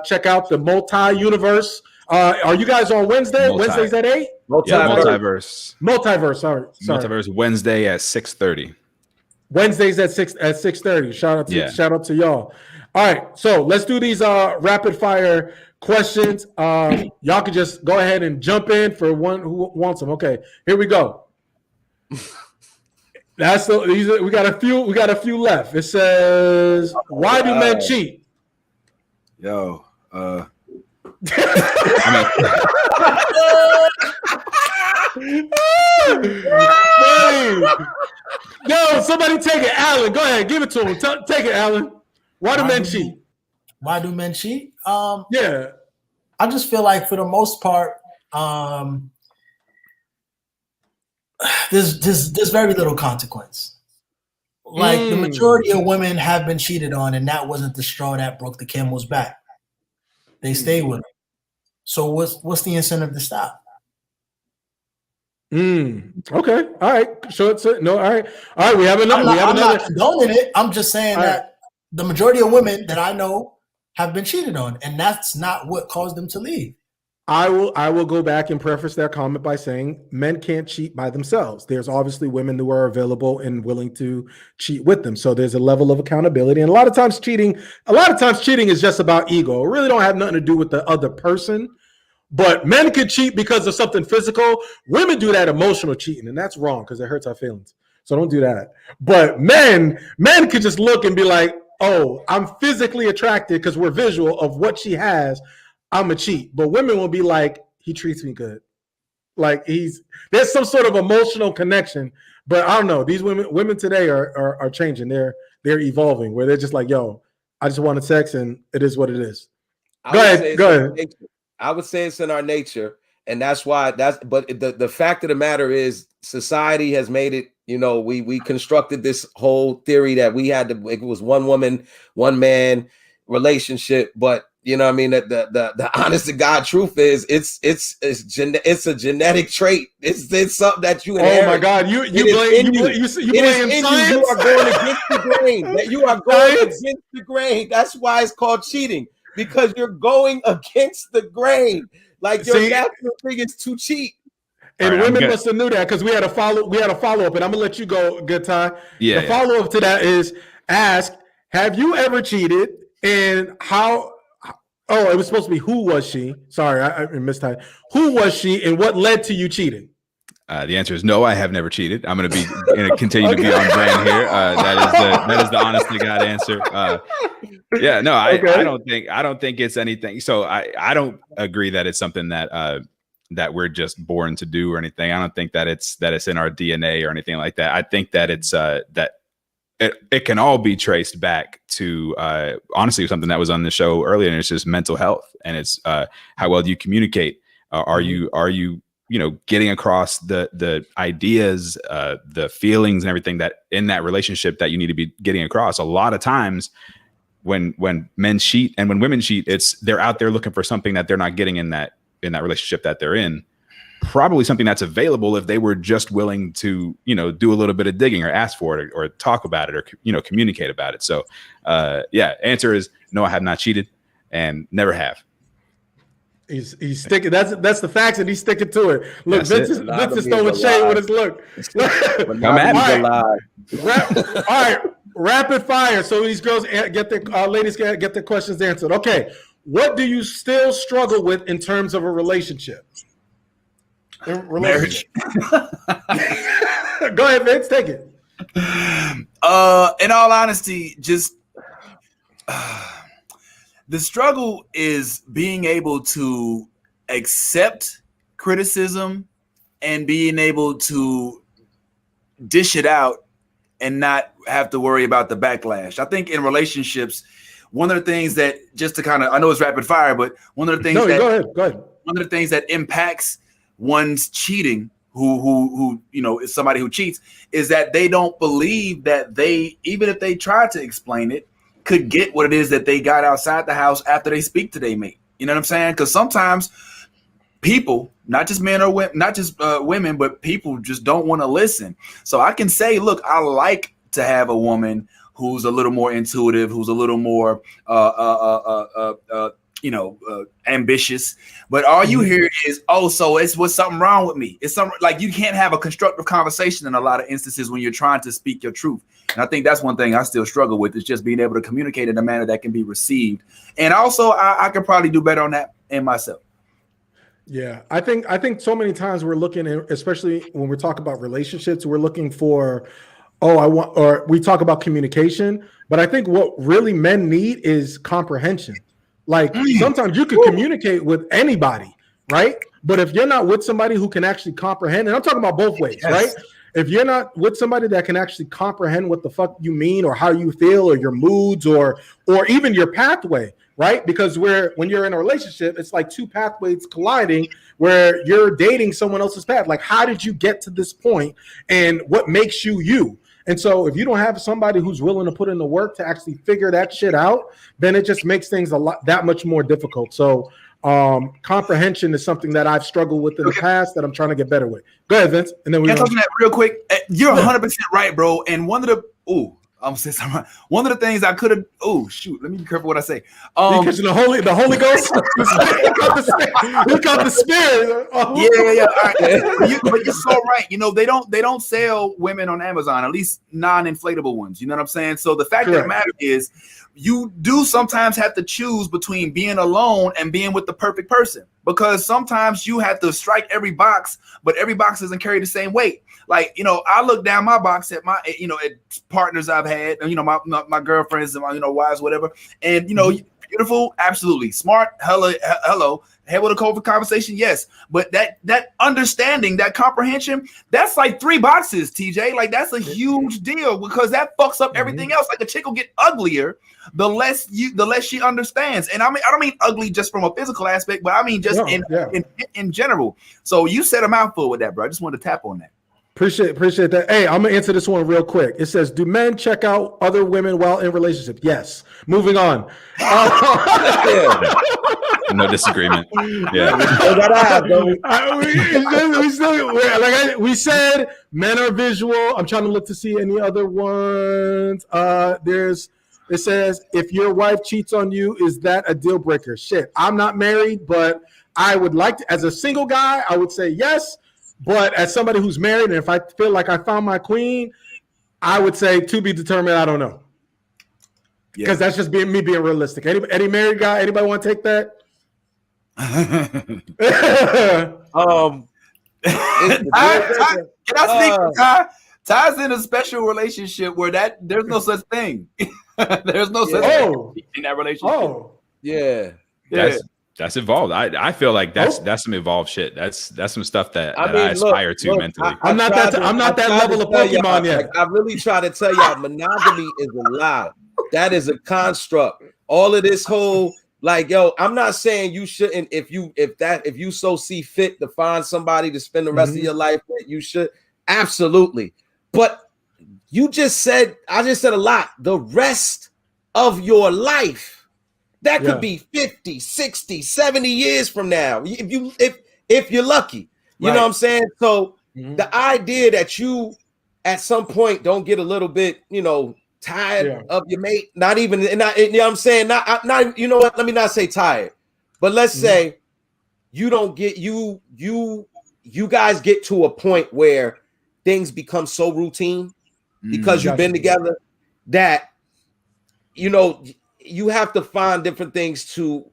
check out the Multi-Universe. Are you guys on Wednesday? Wednesdays at 8? Multiverse. Sorry. Multiverse Wednesday at 6:30. Wednesdays at 6:30. Shout out to y'all. All right, so let's do these rapid fire questions. Y'all can just go ahead and jump in for one who wants them. Okay, here we go. We got a few left. It says, "Why do men cheat?" Yo, Yo, somebody take it, Alan. Go ahead, give it to him. Take it, Alan. Why do men cheat? Why do men cheat? Yeah, I just feel like for the most part, there's very little consequence. Like the majority of women have been cheated on, and that wasn't the straw that broke the camel's back. They stay with them. So what's the incentive to stop? Okay. All right. So it's no. All right. We have another. I'm not condoning it. I'm just saying that the majority of women that I know have been cheated on, and that's not what caused them to leave. I will go back and preface that comment by saying men can't cheat by themselves. There's obviously women who are available and willing to cheat with them. So there's a level of accountability. And a lot of times cheating is just about ego. It really don't have nothing to do with the other person. But men could cheat because of something physical. Women do that emotional cheating, and that's wrong because it hurts our feelings. So don't do that. But men could just look and be like, oh, I'm physically attracted because we're visual of what she has. I'm a cheat. But women will be like, he treats me good. Like there's some sort of emotional connection. But I don't know. These women today are changing. They're evolving where they're just like, yo, I just wanted sex and it is what it is. Go ahead. I would say it's in our nature. And that's why but the fact of the matter is society has made it, we constructed this whole theory that it was one woman, one man relationship. But you know what I mean? The honest to God truth is it's a genetic trait. It's something that you inherit. Oh my God. You blame science? You are going against the grain. You are going against the grain. That's why it's called cheating. Because you're going against the grain. Like your natural thing is to cheat. And women must have knew that because we had a follow-up, and I'm gonna let you go, Good Ty. The follow-up to that is ask, have you ever cheated? And how it was supposed to be who was she? Sorry, I missed that. Who was she and what led to you cheating? The answer is no, I have never cheated. I'm going to continue to be on brand here. That is the honest to God answer. I don't think it's anything. So I don't agree that it's something that we're just born to do or anything. I don't think that it's in our DNA or anything like that. I think that it's that it can all be traced back to honestly something that was on the show earlier, and it's just mental health, and it's how well do you communicate? Are you getting across the ideas, the feelings and everything that in that relationship that you need to be getting across? A lot of times when men cheat and when women cheat, they're out there looking for something that they're not getting in that relationship that they're in. Probably something that's available if they were just willing to, do a little bit of digging or ask for it or talk about it or, communicate about it. So, answer is no, I have not cheated and never have. He's sticking. That's the facts, and he's sticking to it. Look, Vince is throwing shade with his look. All right, rapid fire. So these girls ladies get their questions answered. Okay, what do you still struggle with in terms of a relationship? Marriage. Go ahead, Vince. Take it. In all honesty, just the struggle is being able to accept criticism and being able to dish it out and not have to worry about the backlash. I think in relationships, one of the things that just to kind of, I know it's rapid fire, but one of the things go ahead. One of the things that impacts one's cheating, who is somebody who cheats, is that they don't believe that they, even if they try to explain it, could get what it is that they got outside the house after they speak to their mate. You know what I'm saying? Because sometimes people, not just men or women, not just women, but people just don't want to listen. So I can say, look, I like to have a woman who's a little more intuitive, who's a little more ambitious, but all you hear is, so what's something wrong with me? It's something like you can't have a constructive conversation in a lot of instances when you're trying to speak your truth. And I think that's one thing I still struggle with, is just being able to communicate in a manner that can be received. And also I could probably do better on that in myself. Yeah, I think so many times we're looking at, especially when we're talking about relationships, we're looking for, or we talk about communication, but I think what really men need is comprehension. Like sometimes you can communicate with anybody, right? But if you're not with somebody who can actually comprehend, and I'm talking about both ways, right? If you're not with somebody that can actually comprehend what the fuck you mean or how you feel or your moods or even your pathway, right? Because when you're in a relationship, it's like two pathways colliding where you're dating someone else's path. Like, how did you get to this point and what makes you you? And so if you don't have somebody who's willing to put in the work to actually figure that shit out, then it just makes things that much more difficult. So comprehension is something that I've struggled with in the past that I'm trying to get better with. Go ahead, Vince. And then talking that real quick. You're 100% right, bro. And one of the I'm gonna say something. One of the things I could have. Oh shoot! Let me be careful what I say. Because the Holy Ghost, he got the spirit. Yeah. Right. But you're so right. They don't sell women on Amazon, at least non-inflatable ones. You know what I'm saying? So the fact of the matter is, you do sometimes have to choose between being alone and being with the perfect person, because sometimes you have to strike every box, but every box doesn't carry the same weight. Like, I look down my box at my, at partners I've had, my girlfriends and my, wives, whatever. And, beautiful, absolutely. Smart, hello. Able to cope with conversation, yes. But that understanding, that comprehension, that's like 3 boxes, TJ. Like, that's a huge deal, because that fucks up everything else. Like, a chick will get uglier the less she understands. And I don't mean ugly just from a physical aspect, but I mean just in general. So you said a mouthful with that, bro. I just wanted to tap on that. Appreciate that. Hey, I'm gonna answer this one real quick. It says, do men check out other women while in relationship? Yes. Moving on. No disagreement. Yeah. We said men are visual. I'm trying to look to see any other ones. It says, if your wife cheats on you, is that a deal breaker? Shit, I'm not married, but I would like to, as a single guy, I would say yes. But as somebody who's married, and if I feel like I found my queen, I would say to be determined. I don't know, because that's just me being realistic. Any married guy? Anybody want to take that? Can I speak? Ty's in a special relationship where there's no such thing. There's no such thing in that relationship. Oh, yeah. That's evolved. I feel like that's some evolved shit. That's some stuff that I aspire to mentally. I'm not that level of Pokemon yet. Like, I really try to tell y'all, monogamy is a lie. That is a construct. All of this whole, like, yo, I'm not saying you shouldn't, if you so see fit to find somebody to spend the rest of your life with, you should, absolutely. But I just said a lot. The rest of your life. That could be 50, 60, 70 years from now. If you're lucky. You know what I'm saying? So the idea that you at some point don't get a little bit, tired of your mate, not even, you know what I'm saying? Not you know what? Let me not say tired, but let's say you don't get you guys get to a point where things become so routine because you've been together that you have to find different things to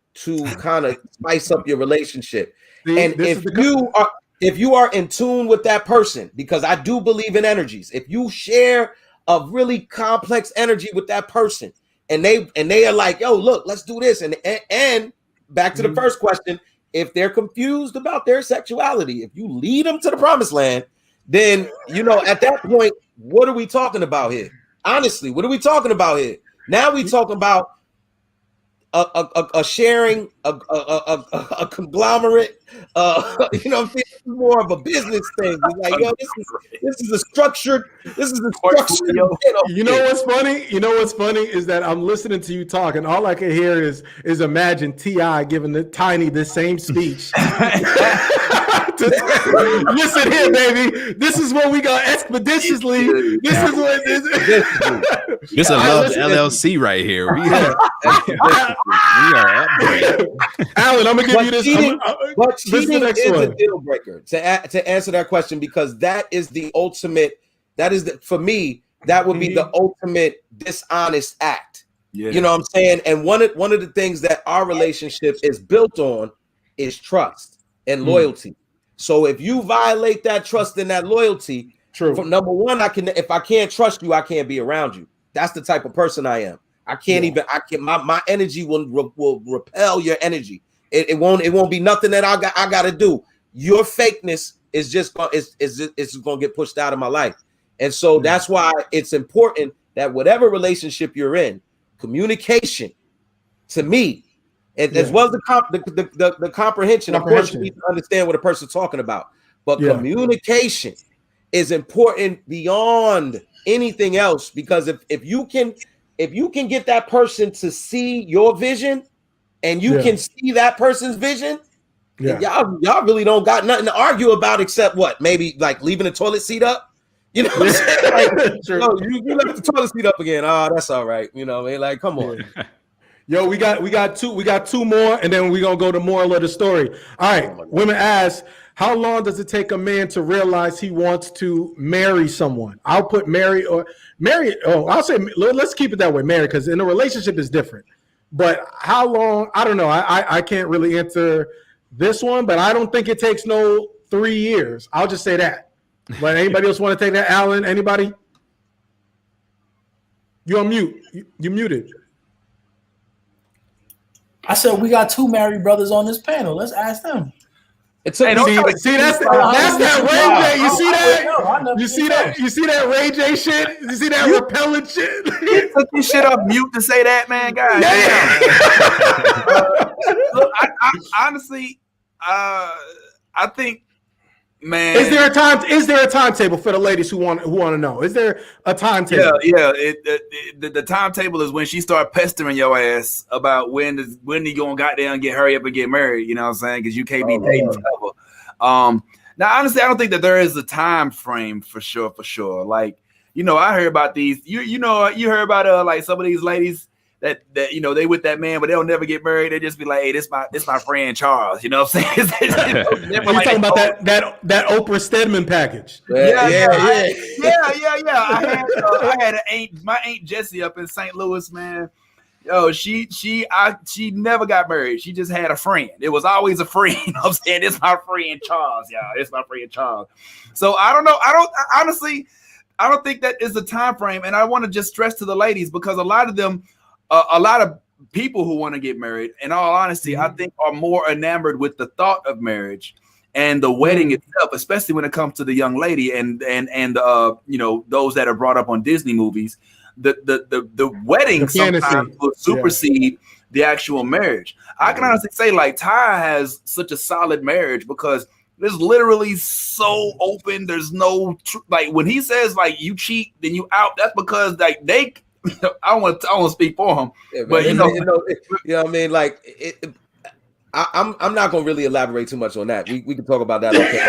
kind of spice up your relationship. And if you are in tune with that person, because I do believe in energies, if you share a really complex energy with that person, and they are like, yo, look, let's do this, and back to the first question, if they're confused about their sexuality, if you lead them to the promised land, then at that point, what are we talking about here? Honestly, what are we talking about here? Now we talking about a sharing, a conglomerate, more of a business thing. It's like, yo, this is a structured. You know what's funny? You know what's funny is that I'm listening to you talk, and all I can hear is imagine T.I. giving the Tiny the same speech. Listen here, baby. This is what we got expeditiously. This is what this is. This is a love LLC right here. We are upgraded. Alan, I'm gonna give you this. But cheating is a deal breaker to answer that question, because that is the ultimate. For me, that would be the ultimate dishonest act. Yeah. You know what I'm saying? And one of the things that our relationship is built on is trust and loyalty. So if you violate that trust and that loyalty, from number one, if I can't trust you, I can't be around you. That's the type of person I am. My energy will repel your energy. It won't be nothing that I gotta do. Your fakeness is just gonna get pushed out of my life. And so that's why it's important that whatever relationship you're in, communication, to me, as well as the comprehension. Of course, you need to understand what a person's talking about, but communication is important beyond anything else, because if you can get that person to see your vision, and you can see that person's vision, y'all really don't got nothing to argue about except what? Maybe like leaving the toilet seat up. You know what I'm saying? Like, you left the toilet seat up again. Oh, that's all right. You know what I mean? Like, come on. Yo, we got two more, and then we're gonna go to moral of the story. All right, women ask, how long does it take a man to realize he wants to marry someone? I'll put marry. I'll say let's keep it that way, marry, because in a relationship is different. But how long? I don't know. I can't really answer this one, but I don't think it takes no 3 years. I'll just say that. But anybody else want to take that? Alan, anybody? You on mute? You muted. I said we got two married brothers on this panel. Let's ask them. That's that Ray J. You see that Ray J shit? You see that repellent shit? You took this shit off mute to say that, man. God damn. Look, honestly, I think, man. Is there a timetable for the ladies who want to know? Is there a timetable? Yeah. The timetable is when she start pestering your ass about when you gonna goddamn hurry up and get married. You know what I'm saying? Because you can't be dating forever. Now, honestly, I don't think that there is a time frame for sure. Like, I heard about these. You heard about like some of these ladies that they with that man, but they'll never get married. They just be like, hey, this my friend Charles. You know what I'm saying? You're talking about that Oprah Stedman package. Yeah. I had my aunt Jessie up in St. Louis, man. Yo, she never got married. She just had a friend. It was always a friend. You know what I'm saying? It's my friend Charles, y'all. It's my friend Charles. So I don't know. Honestly, I don't think that is the time frame. And I want to just stress to the ladies, because a lot of them, a lot of people who want to get married, in all honesty, I think are more enamored with the thought of marriage and the wedding itself, especially when it comes to the young lady and those that are brought up on Disney movies. The wedding sometimes will supersede the actual marriage. I can honestly say, like, Ty has such a solid marriage because it's literally so open. There's no like when he says like you cheat, then you out. That's because like I don't want to speak for him, Yeah, but you know what I mean. Like, I'm not gonna really elaborate too much on that. We can talk about that. Okay.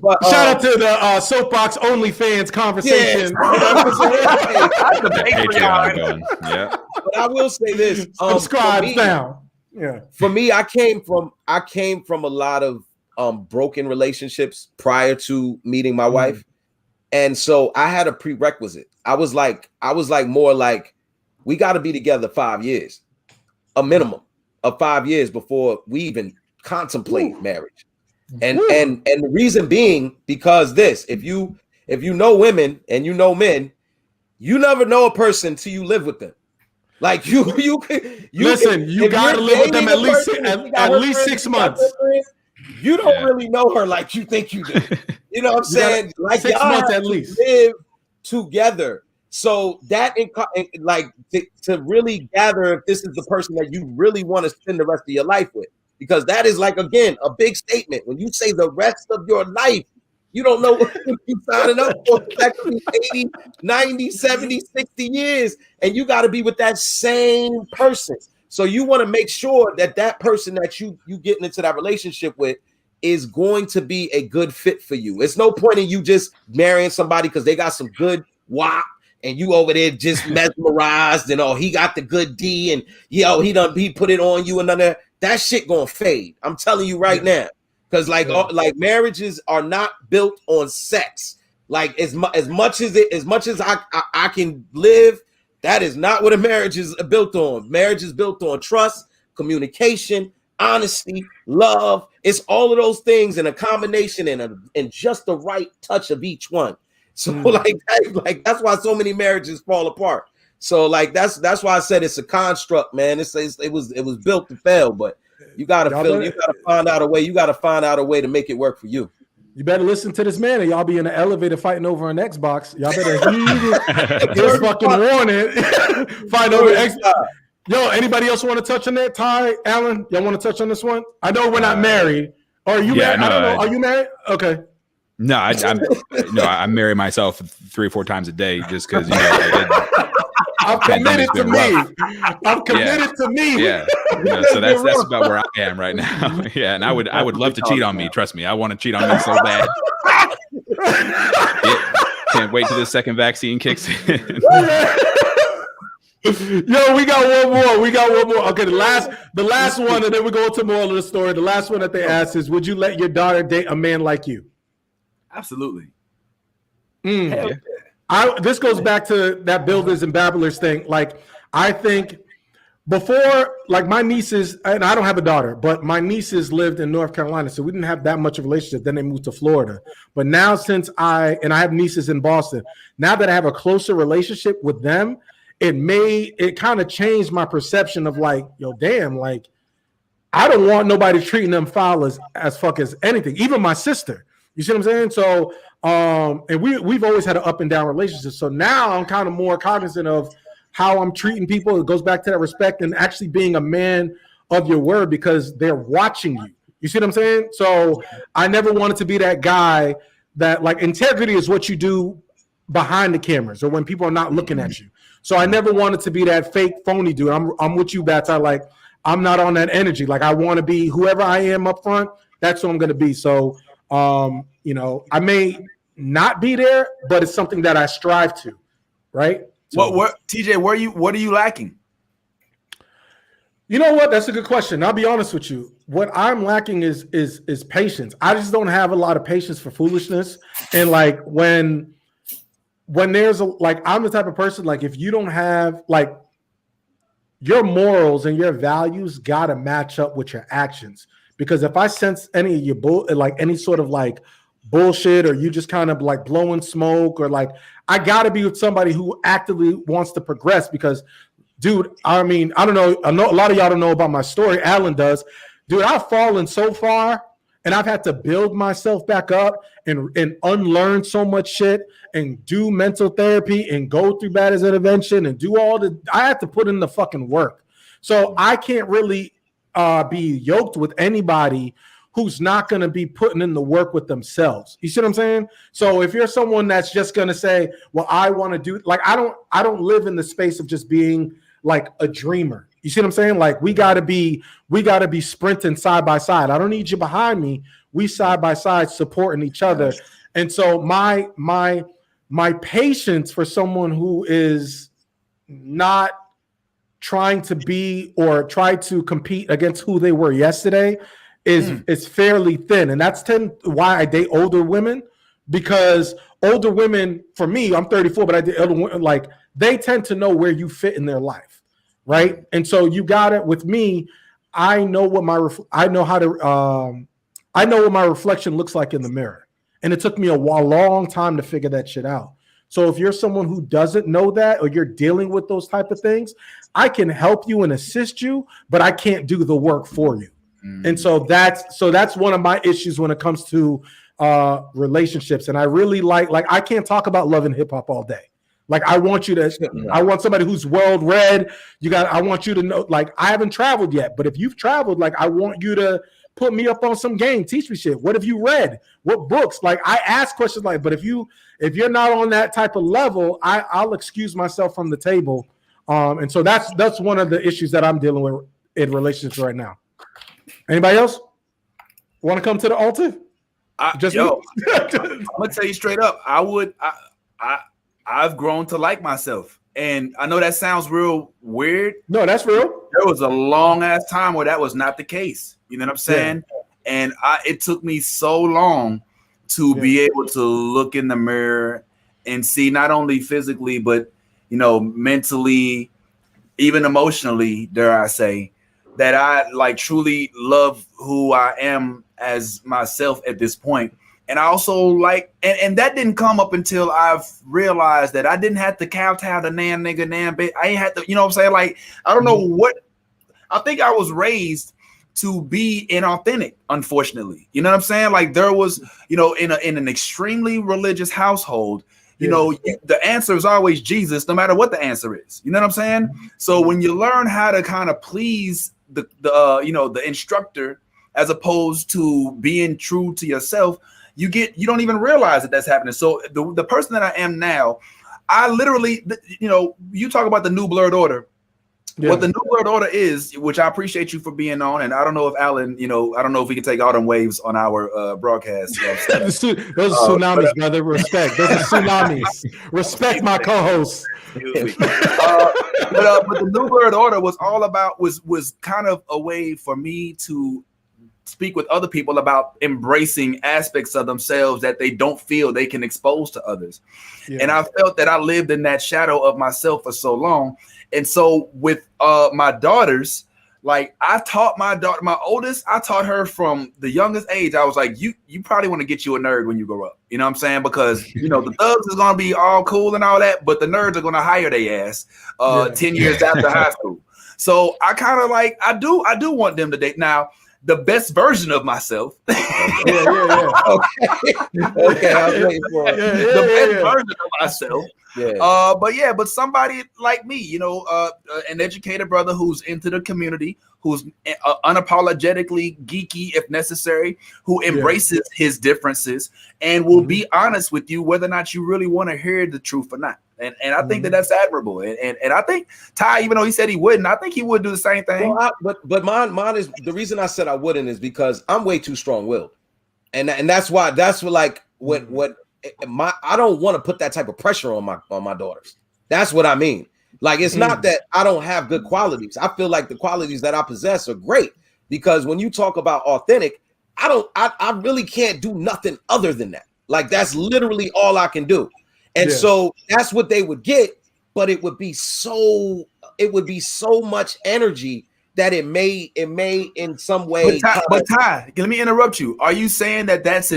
But, shout out to the Soapboxx OnlyFans conversation. Yeah. But I will say this: subscribe down. Yeah. For me, I came from a lot of broken relationships prior to meeting my wife. And so I had a prerequisite. I was like more like, we got to be together 5 years, a minimum of 5 years before we even contemplate marriage. And the reason being, because if you know women and you know men, you never know a person till you live with them. Like you gotta live with them at least 6 months. You don't really know her like you think you do. You know what I'm saying? Like 6 months at least. Live together. So that to really gather if this is the person that you really want to spend the rest of your life with. Because that is, like, again, a big statement. When you say the rest of your life, you don't know what you're signing up for. That could be 80, 90, 70, 60 years. And you got to be with that same person. So you want to make sure that that person that you getting into that relationship with is going to be a good fit for you. It's no point in you just marrying somebody because they got some good wop and you over there just mesmerized and he got the good D and he put it on you and none of that shit gonna fade. I'm telling you right now. Because like marriages are not built on sex. Like as much as I can live, that is not what a marriage is built on. Marriage is built on trust, communication, honesty, love. It's all of those things in a combination and just the right touch of each one. So like that's why so many marriages fall apart. So like that's why I said it's a construct, man. It was built to fail, but you gotta find out a way. You gotta find out a way to make it work for you. You better listen to this man, and y'all be in the elevator fighting over an Xbox. Y'all better heed this fucking warning. Fight over Xbox. Yo, anybody else want to touch on that? Ty, Alan, y'all want to touch on this one? I know we're not married. Are you married? I don't know. Are you married? Okay. No, I marry myself 3 or 4 times a day just because I'm committed to me. I'm committed to me. Yeah. So that's about where I am right now. Yeah, and I would love to cheat on me. Trust me, I want to cheat on me so bad. Can't wait till the second vaccine kicks in. Yo, we got one more. Okay, the last one, and then we go into more of the story. The last one that they asked is, would you let your daughter date a man like you? Absolutely. This goes back to that builders and babblers thing. Like, I think before, like, my nieces, and I don't have a daughter, but my nieces lived in North Carolina, so we didn't have that much of a relationship. Then they moved to Florida. But now since I have nieces in Boston, now that I have a closer relationship with them, it kind of changed my perception of like, yo, damn, like, I don't want nobody treating them foul as fuck as anything, even my sister. You see what I'm saying? So, and we've always had an up and down relationship. So now I'm kind of more cognizant of how I'm treating people. It goes back to that respect and actually being a man of your word because they're watching you. You see what I'm saying? So I never wanted to be that guy that, like, integrity is what you do behind the cameras or when people are not looking at you. So I never wanted to be that fake phony dude. I'm with you, Bats. I'm not on that energy. Like, I want to be whoever I am up front. That's who I'm going to be. So, I may not be there, but it's something that I strive to, right? So, what TJ, what are you lacking? You know what? That's a good question. I'll be honest with you. What I'm lacking is patience. I just don't have a lot of patience for foolishness. And like when there's I'm the type of person, like, if you don't have, like, your morals and your values got to match up with your actions. Because if I sense any of your any sort of like bullshit, or you just kind of like blowing smoke, or like, I got to be with somebody who actively wants to progress. Because, dude, I mean, I know a lot of y'all don't know about my story. Alan does. Dude, I've fallen so far, and I've had to build myself back up and unlearn so much shit and do mental therapy and go through bad as intervention and do I had to put in the fucking work. So I can't really be yoked with anybody who's not going to be putting in the work with themselves. You see what I'm saying? So if you're someone that's just going to say, well, I want to do, like, I don't live in the space of just being like a dreamer. You see what I'm saying? Like, we got to be sprinting side by side. I don't need you behind me. We side by side supporting each other. And so my patience for someone who is not trying to be or try to compete against who they were yesterday is fairly thin. And that's why I date older women, because older women, for me, I'm 34, but I date older women, like, they tend to know where you fit in their life, right? And so you got it. With me, I know what my reflection looks like in the mirror, and it took me a long time to figure that shit out. So if you're someone who doesn't know that, or you're dealing with those type of things, I can help you and assist you, but I can't do the work for you. And so that's one of my issues when it comes to relationships. And I really like I can't talk about love and hip hop all day. Like, I want somebody who's world read. I want you to know, like, I haven't traveled yet, but if you've traveled, like, I want you to put me up on some game, teach me shit. What have you read? What books? Like, I ask questions like, but if you're not on that type of level, I'll excuse myself from the table. And so that's one of the issues that I'm dealing with in relationships right now. Anybody else want to come to the altar? I'm gonna tell you straight up. I've grown to like myself, and I know that sounds real weird. No, that's real. There was a long ass time where that was not the case. You know what I'm saying? Yeah. And it took me so long to be able to look in the mirror and see, not only physically, but, you know, mentally, even emotionally, dare I say, that I like truly love who I am as myself at this point. And I also like, and that didn't come up until I've realized that I didn't have to kowtow the nan nigga, nan bitch. I ain't had to, you know what I'm saying? Like, I don't know what, I think I was raised to be inauthentic, unfortunately. You know what I'm saying? Like, there was, you know, in an extremely religious household, you know, the answer is always Jesus, no matter what the answer is. You know what I'm saying? So when you learn how to kind of please the instructor, as opposed to being true to yourself, you don't even realize that that's happening. So the person that I am now, I literally, you know, you talk about the New Blurred Order. Yeah. What the New World Order is, which I appreciate you for being on, and I don't know if Alan, you know, I don't know if we can take all them waves on our broadcast. Those are tsunamis, brother. Respect. Those are tsunamis. Respect my co-hosts. But the New World Order was all about was kind of a way for me to speak with other people about embracing aspects of themselves that they don't feel they can expose to others. Yeah. And I felt that I lived in that shadow of myself for so long. And so with my daughters, like, I taught my daughter, my oldest, I taught her from the youngest age. I was like, you probably want to get you a nerd when you grow up. You know what I'm saying? Because, you know, the thugs is going to be all cool and all that, but the nerds are going to hire their ass 10 years after high school. So I kind of like, I do want them to date. Now, the best version of myself. Okay. I'll wait for it. The best version of myself. Yeah. But somebody like me, you know, an educated brother who's into the community, who's unapologetically geeky if necessary, who embraces his differences and will be honest with you whether or not you really want to hear the truth or not. And I think that's admirable. And I think Ty, even though he said he wouldn't, I think he would do the same thing. Well, but mine is, the reason I said I wouldn't is because I'm way too strong-willed, and that's what like what I don't want to put that type of pressure on my daughters. That's what I mean. Like, it's not that I don't have good qualities. I feel like the qualities that I possess are great, because when you talk about authentic, I really can't do nothing other than that. Like, that's literally all I can do. And so that's what they would get, but it would be so much energy that it may in some way. But Ty, let me interrupt you. Are you saying that that's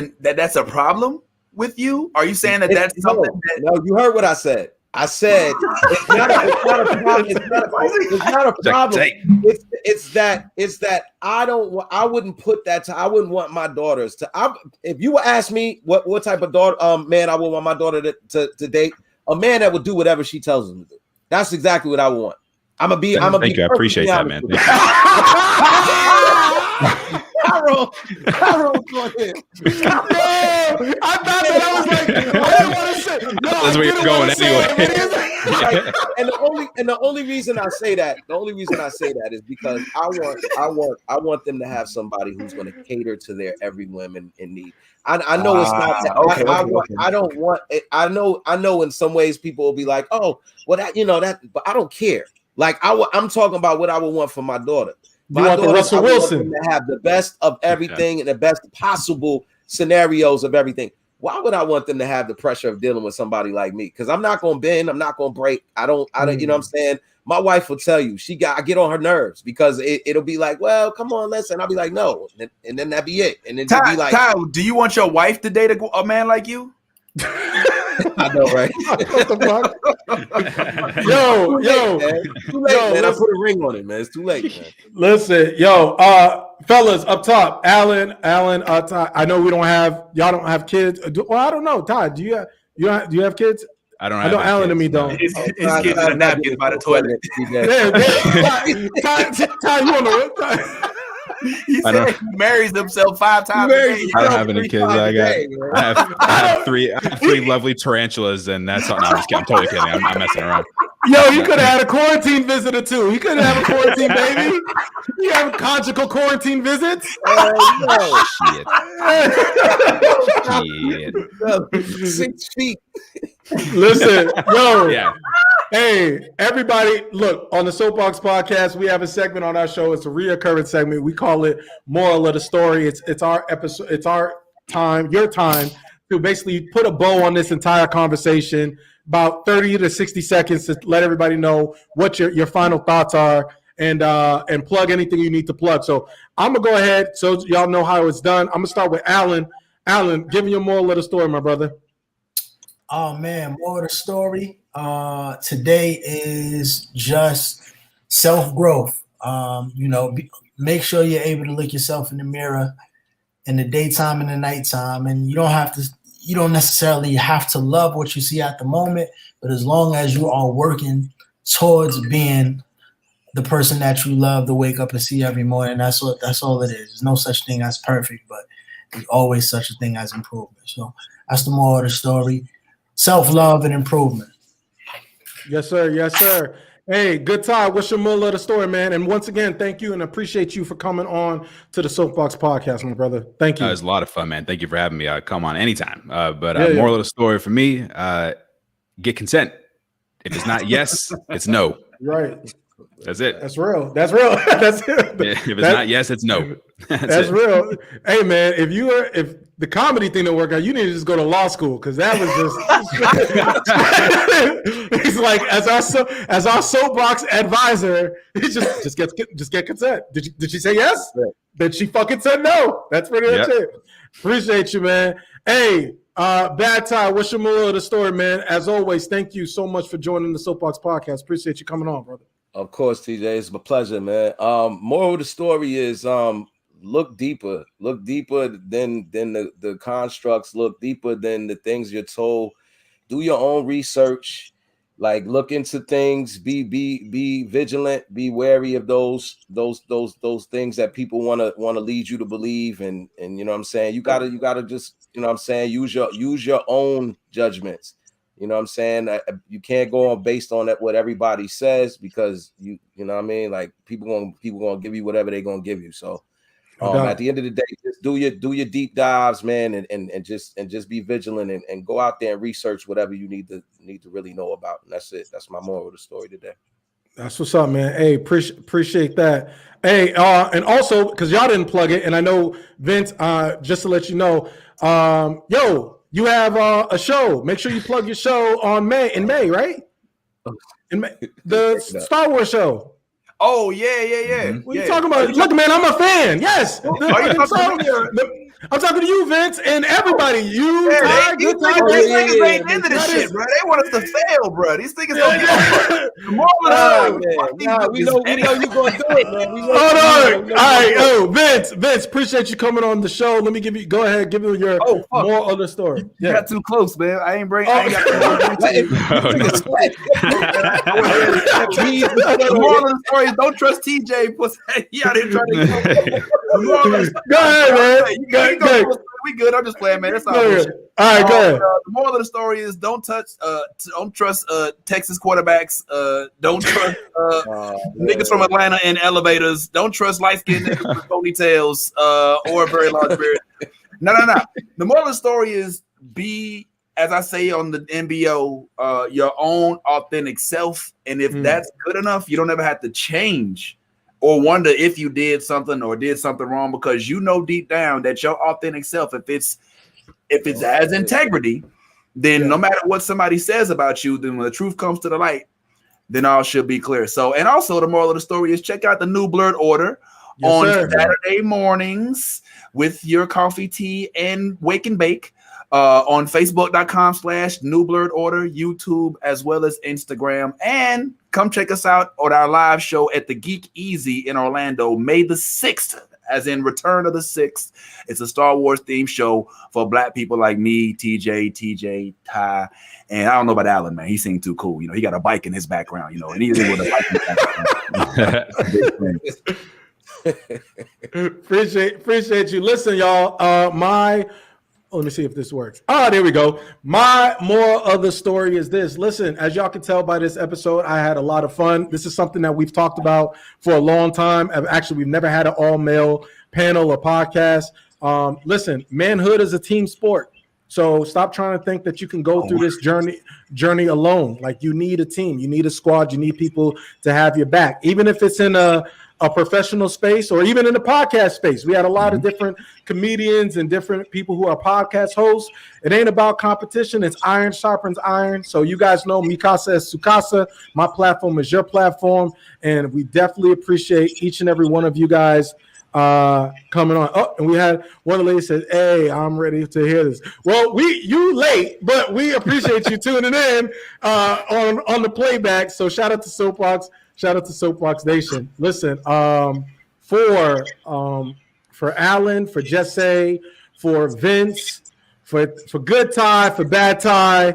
a problem with you? Are you saying that that's something that? No, you heard what I said. I said it's not a problem. It's not a problem. It's that I wouldn't put that to. I wouldn't want my daughters to. If you ask me what type of daughter man I would want my daughter to date, a man that would do whatever she tells him to do. That's exactly what I would want. Thank you. I appreciate that, man. Tyrone going in. I thought that I was like, I didn't want to say. No, that's where you're going anyway. Right. And the only reason I say that, is because I want them to have somebody who's going to cater to their every woman in need. I know it's not that. Okay. I don't want it. I know in some ways people will be like, oh, well, that, but I don't care. Like I'm talking about what I would want for my daughter. You want the Russell Wilson to have the best of everything and the best possible scenarios of everything. Why would I want them to have the pressure of dealing with somebody like me? Because I'm not gonna bend, I'm not gonna break. I don't, you know what I'm saying? My wife will tell you I get on her nerves because it'll be like, well, come on, listen. I'll be like, no, and then that'd be it. And then be like, Ty, do you want your wife to date a man like you? I know, right? What the fuck? Yo, man. Too late, man. I put a ring on it, man. It's too late, man. Listen, fellas up top, Alan, Ty. I know y'all don't have kids. Well, I don't know, Ty. Do you have kids? I don't. I know Alan and me don't. His kids in a napkin by the toilet. Ty, you on the He said he marries himself 5 times a day. I don't have any kids. I have three lovely tarantulas, and that's all. No, I'm just kidding. I'm totally kidding. I'm messing around. Yo, you could have had a quarantine visitor too. You could have a quarantine baby. You have conjugal quarantine visits. No. Shit. 6 feet. Listen, yo. Yeah. Hey, everybody, look, on the Soapboxx Podcast, we have a segment on our show. It's a reoccurring segment. We call it Moral of the Story. It's our episode. It's our time, your time, to basically put a bow on this entire conversation, about 30 to 60 seconds to let everybody know what your final thoughts are and plug anything you need to plug. So I'm going to go ahead so y'all know how it's done. I'm going to start with Alan. Alan, give me your moral of the story, my brother. Oh, man, moral of the story. Today is just self-growth. Make sure you're able to look yourself in the mirror in the daytime and the nighttime. And you don't necessarily have to love what you see at the moment, but as long as you are working towards being the person that you love to wake up and see every morning, that's all it is. There's no such thing as perfect, but there's always such a thing as improvement. So that's the moral of the story. Self-love and improvement. Yes, sir. Yes, sir. Hey, good time. What's your moral of the story, man? And once again, thank you and appreciate you for coming on to the Soapboxx Podcast, my brother. Thank you. It was a lot of fun, man. Thank you for having me. Come on anytime. Moral of the story for me, get consent. If it's not yes, it's no. Right. That's it. That's real. That's real. That's it. If it's not yes, it's no. That's real. Hey, man, if the comedy thing don't work out, you need to just go to law school because that was just. He's like, as our soapbox advisor, he just get consent. Did she say yes? Then she fucking said no. That's pretty much it. Appreciate you, man. Hey, Bad Ty, what's your moral of the story, man? As always, thank you so much for joining the Soapboxx Podcast. Appreciate you coming on, brother. Of course, TJ, it's my pleasure, man. Moral of the story is look deeper than the constructs, look deeper than the things you're told. Do your own research, like look into things, be vigilant, be wary of those things that people want to lead you to believe, and you know what I'm saying, you gotta just, you know what I'm saying, use your own judgments. You know what I'm saying? You can't go on based on that what everybody says, because you know what I mean? Like people gonna give you whatever they're gonna give you. So at the end of the day, just do your deep dives, man, and just be vigilant and go out there and research whatever you need to really know about. And that's it. That's my moral of the story today. That's what's up, man. Hey, appreciate that. Hey, and also because y'all didn't plug it, and I know Vince, just to let you know, you have a show. Make sure you plug your show in May, right? In May, the Star Wars show. Oh yeah. What are you talking about? Look, man, I'm a fan. Yes. I'm talking to you, Vince, and everybody. You, Yeah, Ty, these good time. niggas ain't into this shit, bro. They want us to fail, bro. These niggas don't get the moral of the story. we know you gonna do it, man. We know Hold on. All right. Oh, Vince, appreciate you coming on the show. Let me go ahead, give you your moral of the story. You got too close, man. I ain't got the moral of the story is don't trust TJ. He out here trying to go ahead, man. We good. I'm just playing, man. That's all. All right, go ahead. The moral of the story is don't trust Texas quarterbacks. Don't trust niggas from Atlanta in elevators. Don't trust light-skinned niggas with ponytails or a very large beard. No. The moral of the story is be, as I say on the NBO, your own authentic self. And if that's good enough, you don't ever have to change or wonder if you did something or did something wrong, because you know deep down that your authentic self, if it has integrity, then no matter what somebody says about you, then when the truth comes to the light, then all should be clear. So, and also the moral of the story is check out the New Blurred Order on Saturday mornings with your coffee, tea, and wake and bake. On Facebook.com/New Blurred Order, YouTube, as well as Instagram. And come check us out on our live show at the Geek Easy in Orlando, May the 6th, as in Return of the 6th. It's a Star Wars themed show for Black people like me, TJ, Ty, and I don't know about Alan, man. He seemed too cool. You know, he got a bike in his background, you know, and he's with a bike in his background. Appreciate you. Listen, y'all, let me see if this works. There we go. My moral of the story is this. Listen, as y'all can tell by this episode, I had a lot of fun. This is something that we've talked about for a long time. Actually, we've never had an all-male panel or podcast. Listen, manhood is a team sport. So stop trying to think that you can go through this journey alone. Like, you need a team. You need a squad. You need people to have your back. Even if it's in a professional space or even in the podcast space. We had a lot of different comedians and different people who are podcast hosts. It ain't about competition. It's iron sharpens iron. So you guys know Mikasa is Sukasa. My platform is your platform. And we definitely appreciate each and every one of you guys coming on. Oh, and we had one of the ladies said, "Hey, I'm ready to hear this." Well, you late, but we appreciate you tuning in on the playback. So shout out to Soapboxx. Shout out to Soapboxx Nation. Listen, for Alan, for Jesse, for Vince, for Good Ty, for Bad Ty,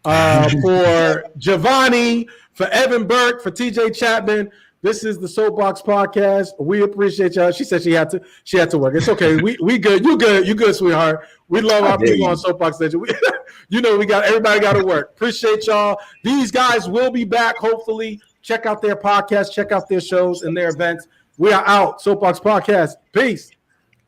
for Javonni, for Evan Berke, for TJ Chatman. This is the Soapboxx Podcast. We appreciate y'all. She said she had to work. It's okay. We good. You good, sweetheart. We love our people on Soapboxx Nation. Everybody got to work. Appreciate y'all. These guys will be back, hopefully. Check out their podcast, check out their shows and their events. We are out. Soapboxx Podcast. Peace.